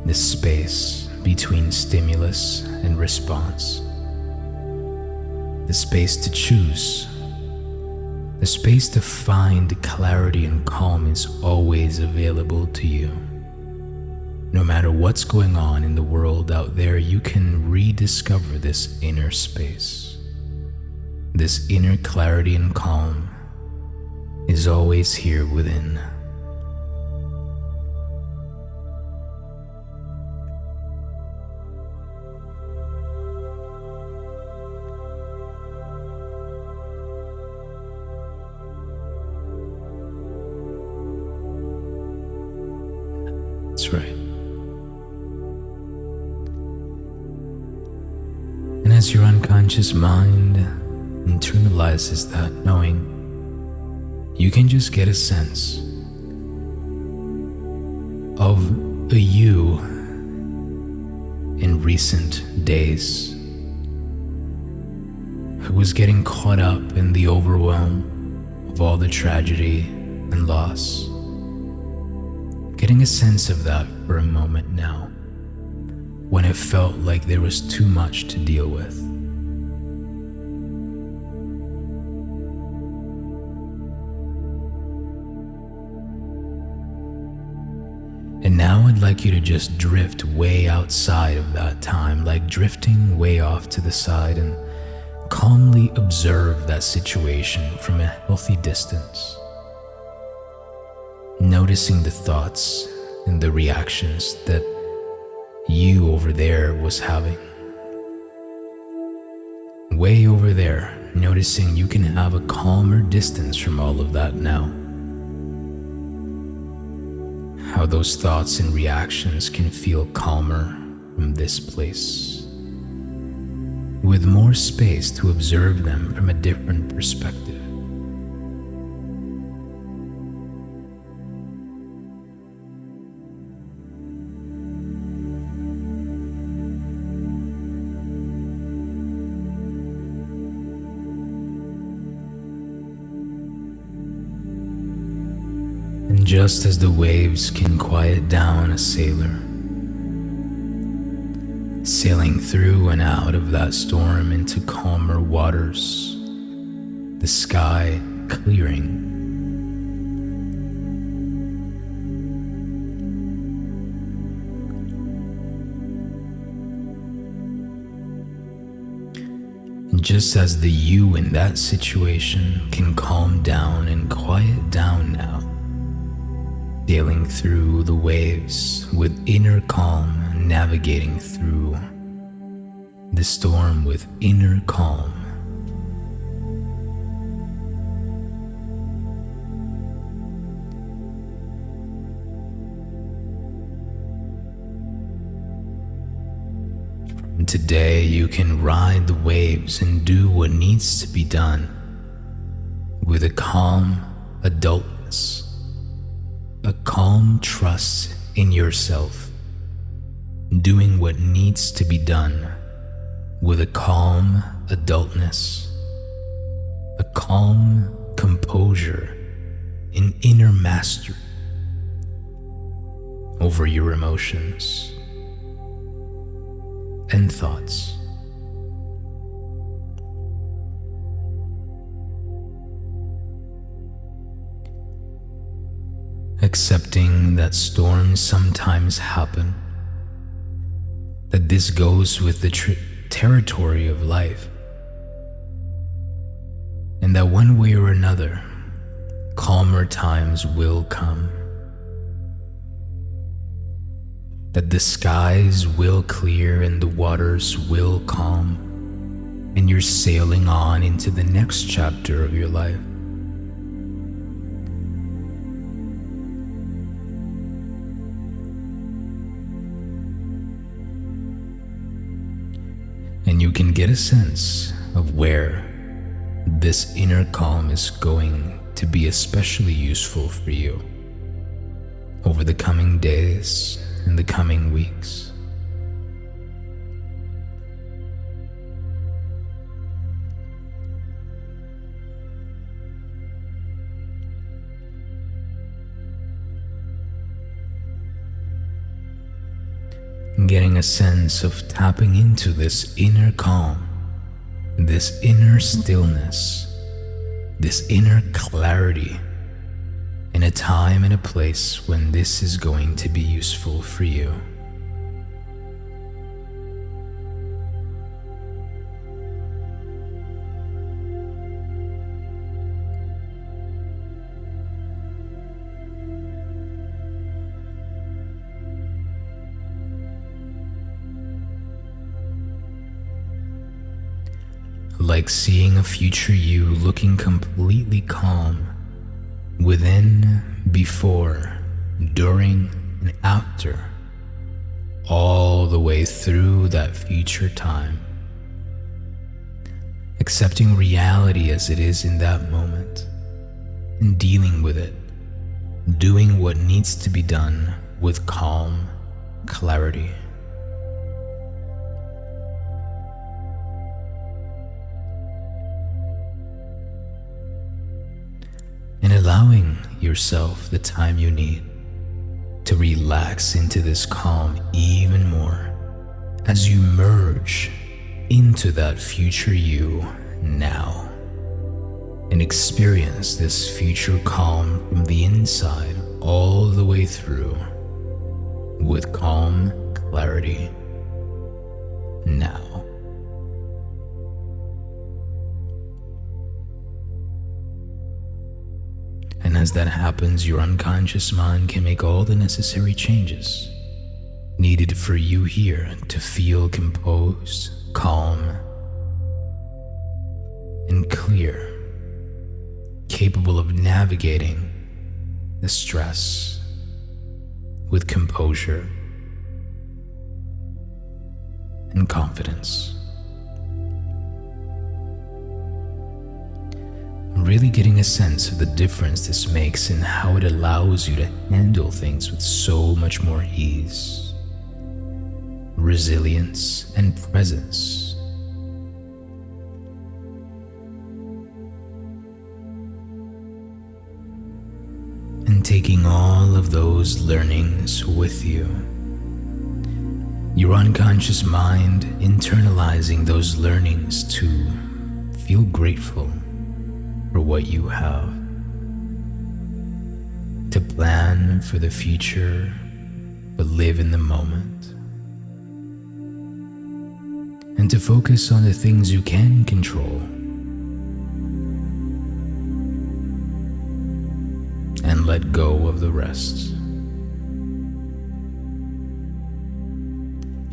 The space between stimulus and response. The space to choose. The space to find clarity and calm is always available to you. No matter what's going on in the world out there, you can rediscover this inner space. This inner clarity and calm is always here within. That's right. And as your unconscious mind internalizes that knowing, you can just get a sense of a you in recent days who was getting caught up in the overwhelm of all the tragedy and loss. Getting a sense of that for a moment now, when it felt like there was too much to deal with. And now I'd like you to just drift way outside of that time, like drifting way off to the side, and calmly observe that situation from a healthy distance. Noticing the thoughts and the reactions that you over there was having. Way over there, noticing you can have a calmer distance from all of that now. How those thoughts and reactions can feel calmer from this place, with more space to observe them from a different perspective. And just as the waves can quiet down a sailor, sailing through and out of that storm into calmer waters, the sky clearing. And just as the you in that situation can calm down and quiet down now, sailing through the waves with inner calm, navigating through the storm with inner calm. And today you can ride the waves and do what needs to be done with a calm adultness. A calm trust in yourself, doing what needs to be done with a calm adultness, a calm composure, an inner mastery over your emotions and thoughts. Accepting that storms sometimes happen, that this goes with the territory of life, and that one way or another, calmer times will come, that the skies will clear and the waters will calm, and you're sailing on into the next chapter of your life. And you can get a sense of where this inner calm is going to be especially useful for you over the coming days and the coming weeks. Getting a sense of tapping into this inner calm, this inner stillness, this inner clarity in a time and a place when this is going to be useful for you. Like seeing a future you looking completely calm within, before, during, and after, all the way through that future time. Accepting reality as it is in that moment and dealing with it, doing what needs to be done with calm clarity. And allowing yourself the time you need to relax into this calm even more as you merge into that future you now and experience this future calm from the inside all the way through with calm clarity now. And as that happens, your unconscious mind can make all the necessary changes needed for you here to feel composed, calm, and clear, capable of navigating the stress with composure and confidence. Really getting a sense of the difference this makes in how it allows you to handle things with so much more ease, resilience, and presence. And taking all of those learnings with you. Your unconscious mind internalizing those learnings to feel grateful for what you have, to plan for the future, but live in the moment, and to focus on the things you can control, and let go of the rest.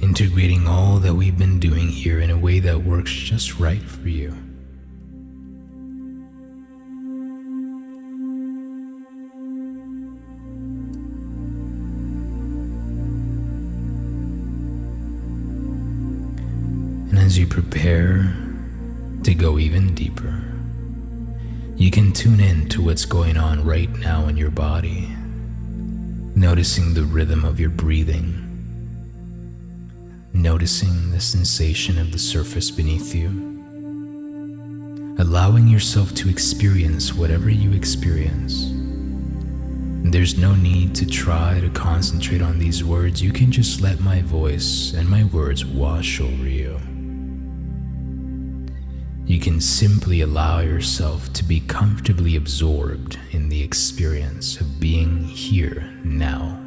Integrating all that we've been doing here in a way that works just right for you. And as you prepare to go even deeper, you can tune in to what's going on right now in your body, noticing the rhythm of your breathing, noticing the sensation of the surface beneath you, allowing yourself to experience whatever you experience. There's no need to try to concentrate on these words. You can just let my voice and my words wash over you. You can simply allow yourself to be comfortably absorbed in the experience of being here now.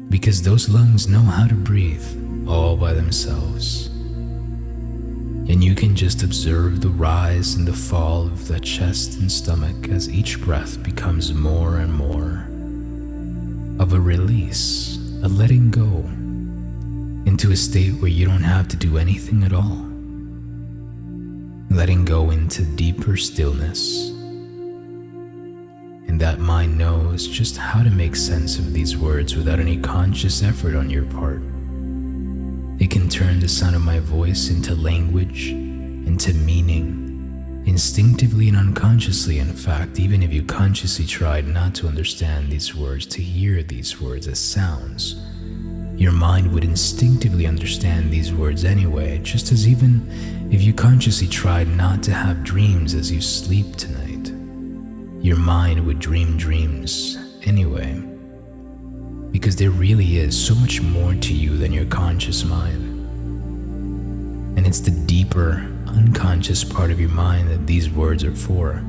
Because those lungs know how to breathe all by themselves. And you can just observe the rise and the fall of the chest and stomach as each breath becomes more and more of a release, a letting go into a state where you don't have to do anything at all. Letting go into deeper stillness. And that mind knows just how to make sense of these words without any conscious effort on your part. It can turn the sound of my voice into language, into meaning, instinctively and unconsciously. In fact, even if you consciously tried not to understand these words, to hear these words as sounds, your mind would instinctively understand these words anyway, just as even if you consciously tried not to have dreams as you sleep tonight, your mind would dream dreams anyway. Because there really is so much more to you than your conscious mind. And it's the deeper, unconscious part of your mind that these words are for.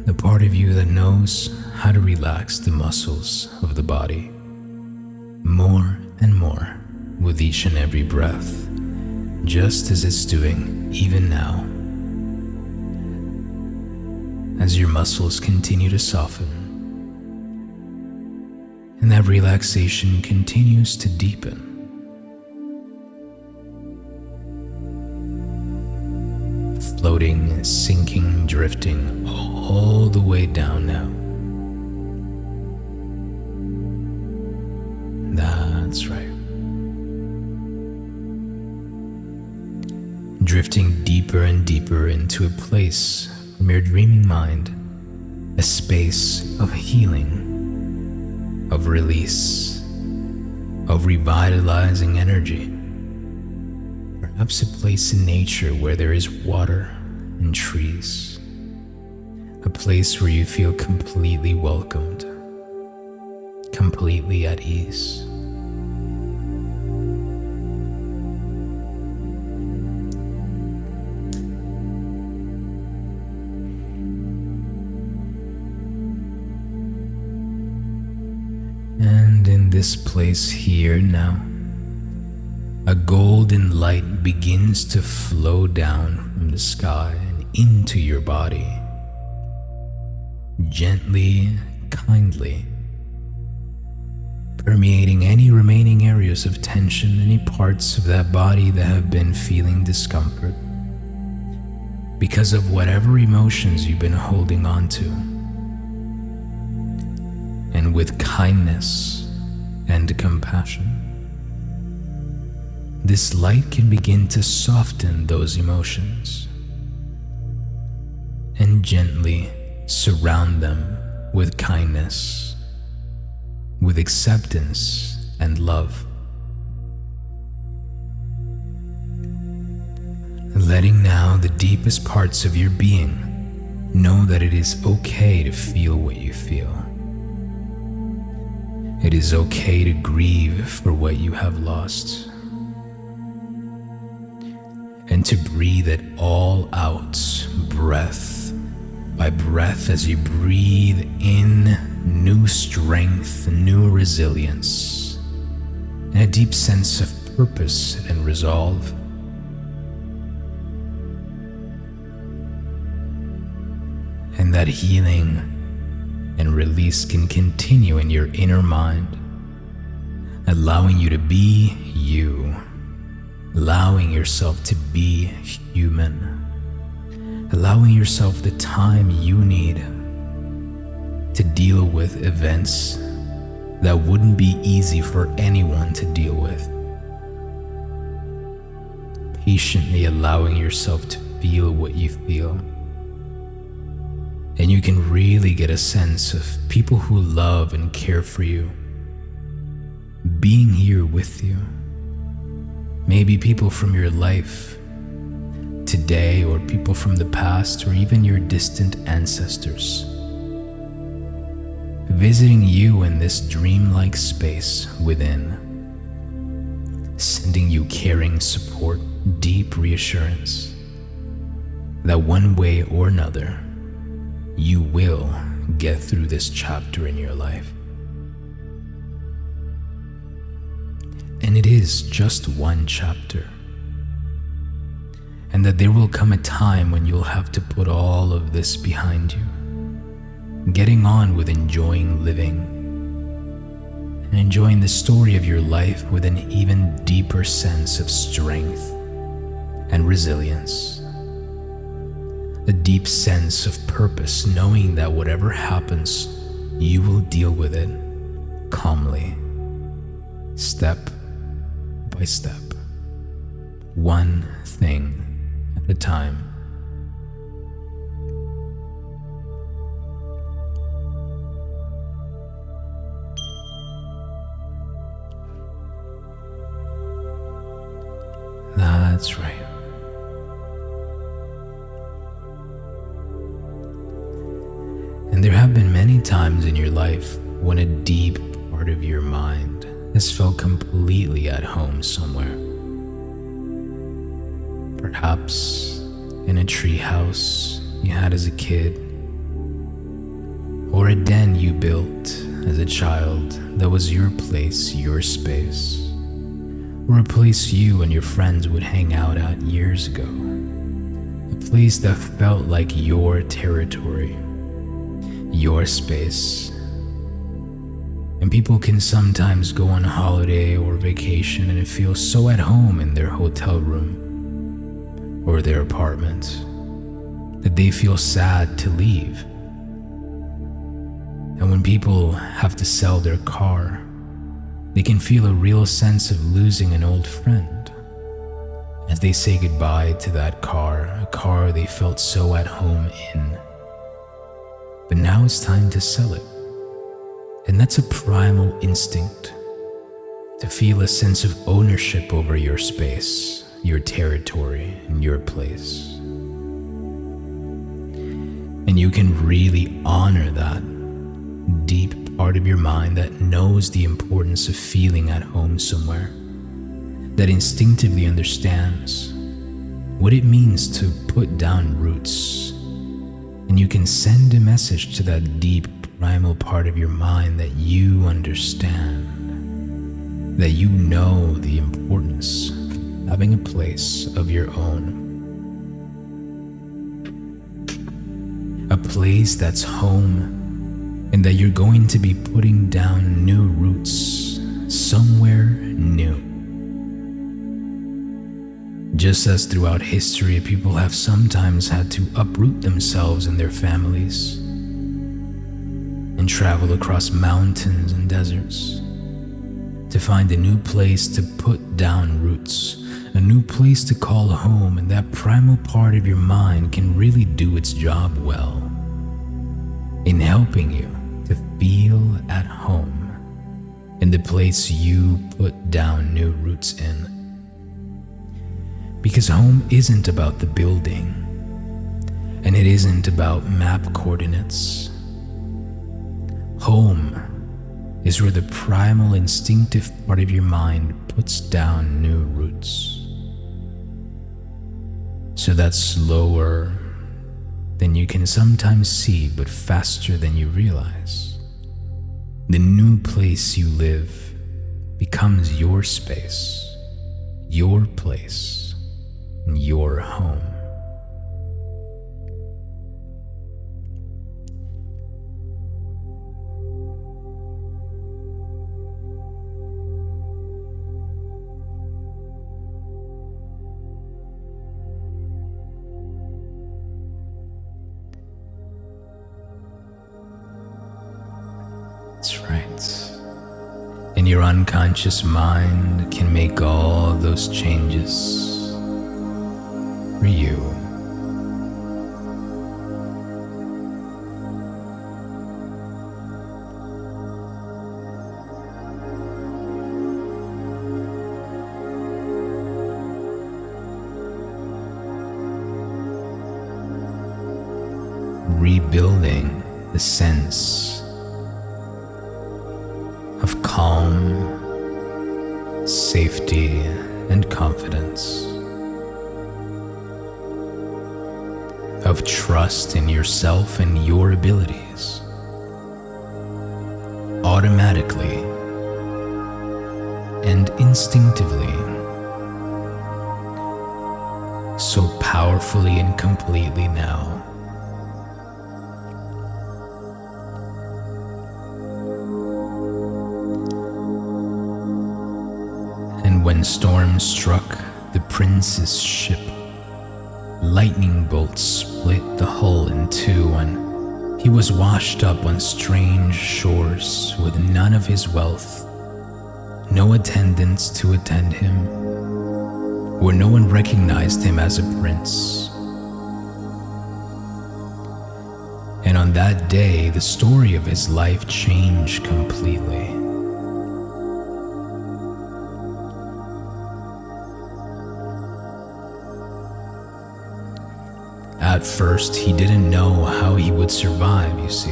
The part of you that knows how to relax the muscles of the body more and more with each and every breath, just as it's doing even now. As your muscles continue to soften, and that relaxation continues to deepen. Floating, sinking, drifting all the way down now. That's right. Drifting deeper and deeper into a place from your dreaming mind, a space of healing, of release, of revitalizing energy. Perhaps a place in nature where there is water and trees. A place where you feel completely welcomed, completely at ease. And in this place here now, a golden light begins to flow down from the sky and into your body. Gently, kindly, permeating any remaining areas of tension, any parts of that body that have been feeling discomfort because of whatever emotions you've been holding on to. And with kindness and compassion, this light can begin to soften those emotions and gently surround them with kindness, with acceptance and love. Letting now the deepest parts of your being know that it is okay to feel what you feel. It is okay to grieve for what you have lost. And to breathe it all out, breath by breath, as you breathe in new strength, new resilience, and a deep sense of purpose and resolve. And that healing and release can continue in your inner mind, allowing you to be you, allowing yourself to be human, allowing yourself the time you need to deal with events that wouldn't be easy for anyone to deal with. Patiently allowing yourself to feel what you feel. And you can really get a sense of people who love and care for you being here with you. Maybe people from your life today, or people from the past, or even your distant ancestors, visiting you in this dreamlike space within, sending you caring support, deep reassurance that one way or another, you will get through this chapter in your life. And it is just one chapter. And that there will come a time when you'll have to put all of this behind you, getting on with enjoying living and enjoying the story of your life with an even deeper sense of strength and resilience. A deep sense of purpose, knowing that whatever happens, you will deal with it calmly, step by step, one thing at a time. That's right. And there have been many times in your life when a deep part of your mind has felt completely at home somewhere. Perhaps in a treehouse you had as a kid, or a den you built as a child that was your place, your space, or a place you and your friends would hang out at years ago, a place that felt like your territory, your space. And people can sometimes go on holiday or vacation and feel so at home in their hotel room or their apartment that they feel sad to leave. And when people have to sell their car, they can feel a real sense of losing an old friend as they say goodbye to that car, a car they felt so at home in. But now it's time to sell it. And that's a primal instinct, to feel a sense of ownership over your space, your territory, and your place. And you can really honor that deep part of your mind that knows the importance of feeling at home somewhere, that instinctively understands what it means to put down roots. And you can send a message to that deep primal part of your mind that you understand, that you know the importance of having a place of your own. A place that's home, and that you're going to be putting down new roots somewhere new. Just as throughout history, people have sometimes had to uproot themselves and their families and travel across mountains and deserts to find a new place to put down roots, a new place to call home, and that primal part of your mind can really do its job well in helping you to feel at home in the place you put down new roots in. Because home isn't about the building, and it isn't about map coordinates. Home is where the primal instinctive part of your mind puts down new roots. So that's slower than you can sometimes see, but faster than you realize. The new place you live becomes your space, your place, your home. That's right. And your unconscious mind can make all those changes for you. Rebuilding the sense of calm, safety, and confidence, of trust in yourself and your abilities, automatically and instinctively, so powerfully and completely now. And when storm struck the prince's ship, lightning bolts split the hull in two, and he was washed up on strange shores with none of his wealth, no attendants to attend him, where no one recognized him as a prince. And on that day, the story of his life changed completely. At first, he didn't know how he would survive, you see.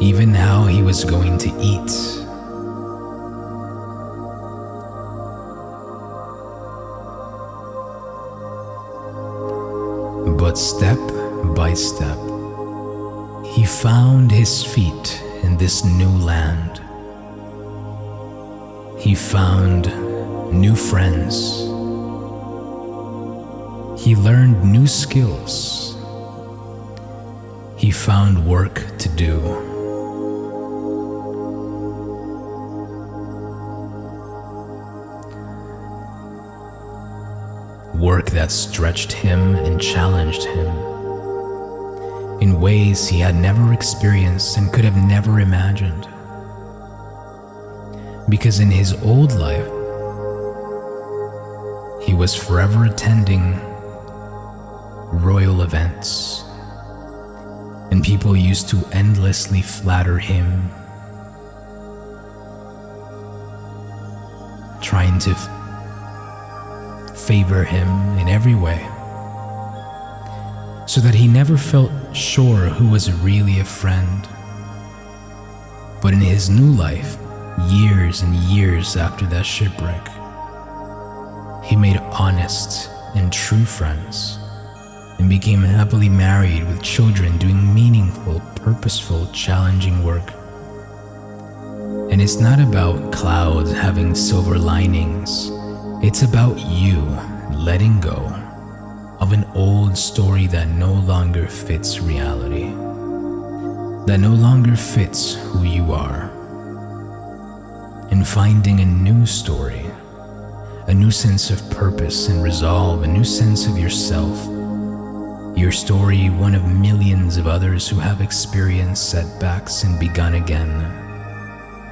Even how he was going to eat. But step by step, he found his feet in this new land. He found new friends. He learned new skills. He found work to do. Work that stretched him and challenged him in ways he had never experienced and could have never imagined. Because in his old life, he was forever attending royal events, and people used to endlessly flatter him, trying to favor him in every way, so that he never felt sure who was really a friend. But in his new life, years and years after that shipwreck, he made honest and true friends and became happily married with children doing meaningful, purposeful, challenging work. And it's not about clouds having silver linings. It's about you letting go of an old story that no longer fits reality, that no longer fits who you are, and finding a new story, a new sense of purpose and resolve, a new sense of yourself. Your story, one of millions of others who have experienced setbacks and begun again,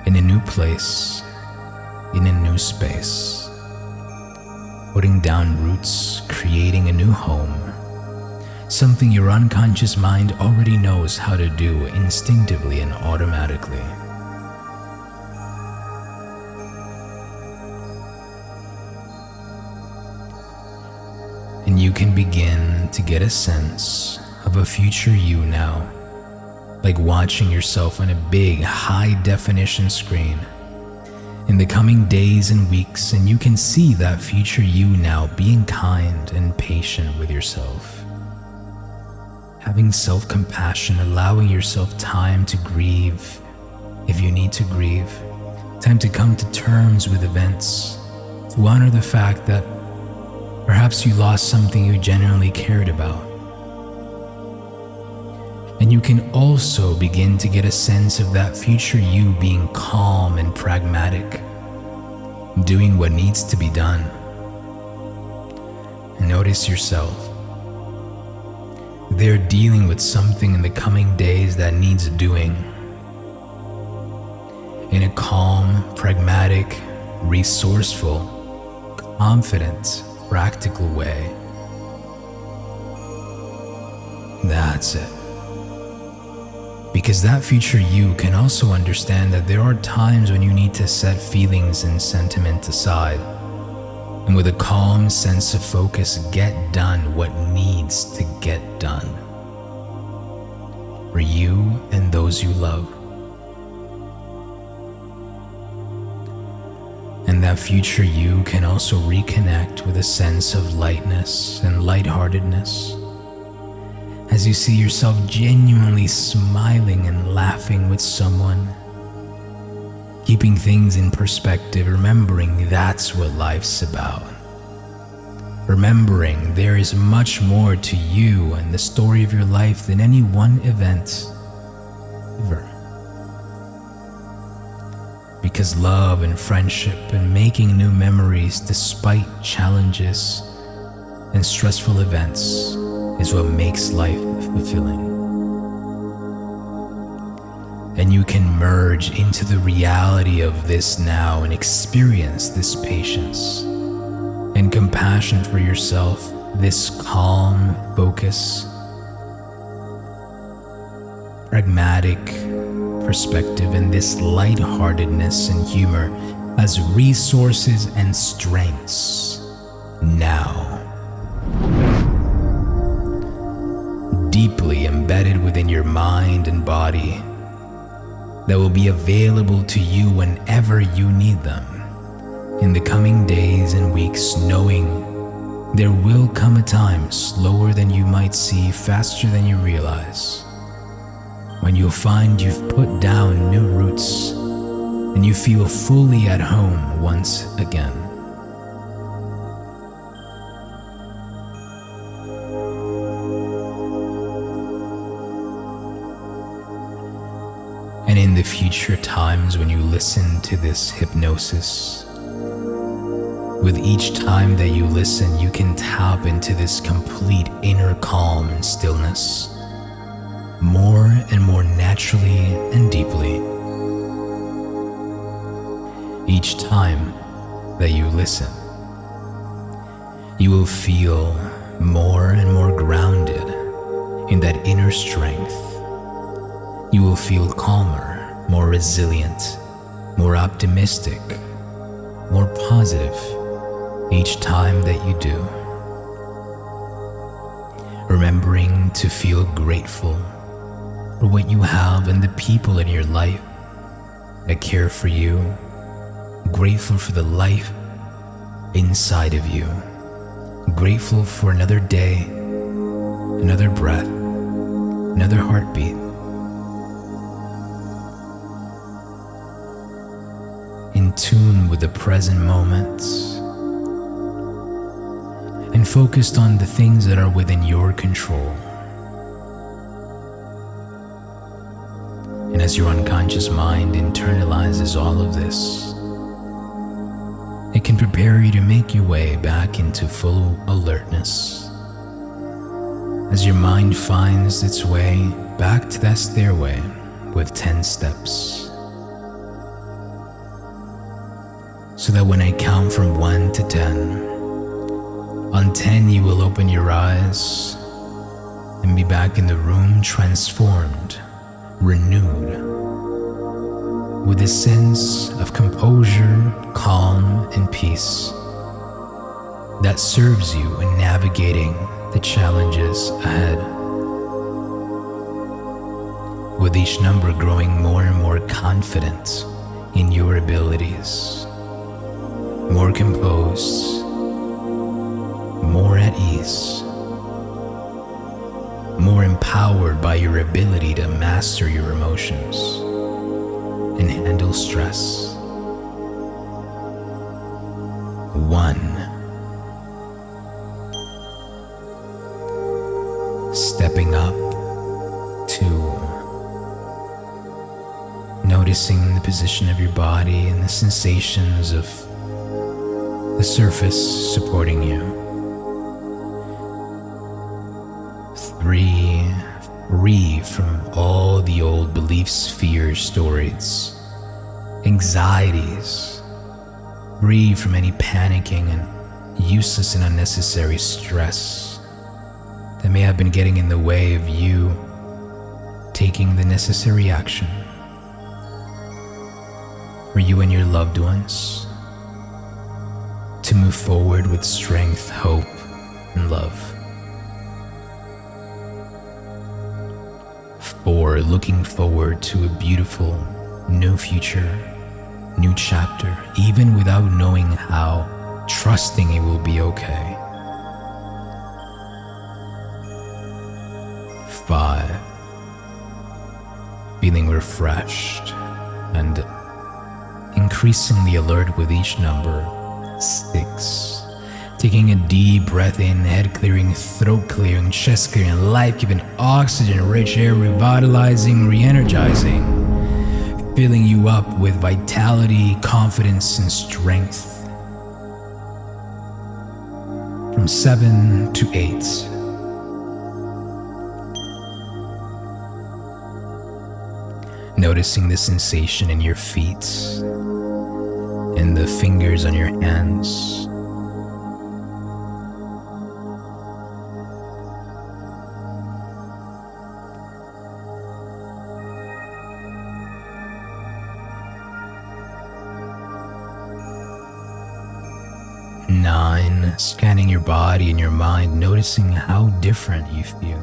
in a new place, in a new space. Putting down roots, creating a new home, something your unconscious mind already knows how to do instinctively and automatically. And you can begin to get a sense of a future you now, like watching yourself on a big, high-definition screen in the coming days and weeks, and you can see that future you now being kind and patient with yourself, having self-compassion, allowing yourself time to grieve if you need to grieve, time to come to terms with events, to honor the fact that perhaps you lost something you genuinely cared about. And you can also begin to get a sense of that future you being calm and pragmatic, doing what needs to be done. And notice yourself. They're dealing with something in the coming days that needs doing. In a calm, pragmatic, resourceful, confident, practical way. That's it. Because that future you can also understand that there are times when you need to set feelings and sentiment aside, and with a calm sense of focus, get done what needs to get done for you and those you love. And that future you can also reconnect with a sense of lightness and lightheartedness as you see yourself genuinely smiling and laughing with someone, keeping things in perspective, remembering that's what life's about. Remembering there is much more to you and the story of your life than any one event ever. Because love and friendship and making new memories despite challenges and stressful events is what makes life fulfilling. and you can merge into the reality of this now and experience this patience and compassion for yourself, this calm focus, pragmatic perspective, and this lightheartedness and humor as resources and strengths now. Deeply embedded within your mind and body, that will be available to you whenever you need them in the coming days and weeks, knowing there will come a time, slower than you might see, faster than you realize, when you'll find you've put down new roots and you feel fully at home once again. And in the future times when you listen to this hypnosis, with each time that you listen, you can tap into this complete inner calm and stillness, more and more naturally and deeply. Each time that you listen, you will feel more and more grounded in that inner strength. You will feel calmer, more resilient, more optimistic, more positive each time that you do. Remembering to feel grateful for what you have and the people in your life that care for you, grateful for the life inside of you, grateful for another day, another breath, another heartbeat. In tune with the present moment and focused on the things that are within your control. And as your unconscious mind internalizes all of this, it can prepare you to make your way back into full alertness. As your mind finds its way back to that stairway with 10 steps. So that when I count from 1 to 10, on 10 you will open your eyes and be back in the room, transformed, renewed, with a sense of composure, calm, and peace that serves you in navigating the challenges ahead. With each number growing more and more confident in your abilities, more composed, more at ease, more empowered by your ability to master your emotions and handle stress. 1. Stepping up. 2. Noticing the position of your body and the sensations of the surface supporting you. 3. Free from all the old beliefs, fears, stories, anxieties. Free from any panicking and useless and unnecessary stress that may have been getting in the way of you taking the necessary action for you and your loved ones to move forward with strength, hope, and love. 4. Looking forward to a beautiful new future, new chapter, even without knowing how, trusting it will be okay. 5. Feeling refreshed and increasingly alert with each number. 6. Taking a deep breath in, head clearing, throat clearing, chest clearing, life-giving, oxygen-rich air, revitalizing, re-energizing, filling you up with vitality, confidence, and strength. From 7 to 8. Noticing the sensation in your feet and the fingers on your hands. Nine, scanning your body and your mind, noticing how different you feel.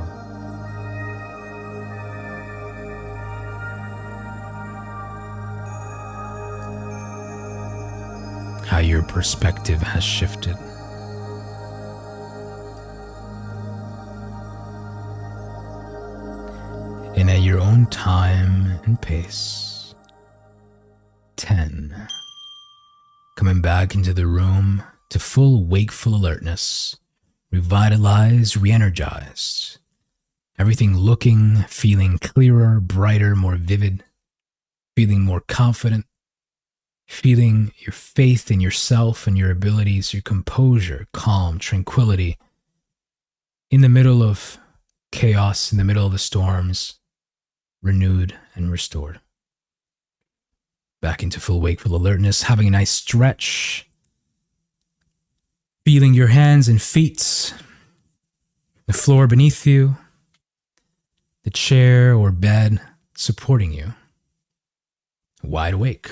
How your perspective has shifted. And at your own time and pace. 10. Coming back into the room to full wakeful alertness, revitalized, re-energized. Everything looking, feeling clearer, brighter, more vivid, feeling more confident, feeling your faith in yourself and your abilities, your composure, calm, tranquility. In the middle of chaos, in the middle of the storms, renewed and restored. Back into full wakeful alertness, having a nice stretch, feeling your hands and feet, the floor beneath you, the chair or bed supporting you. Wide awake.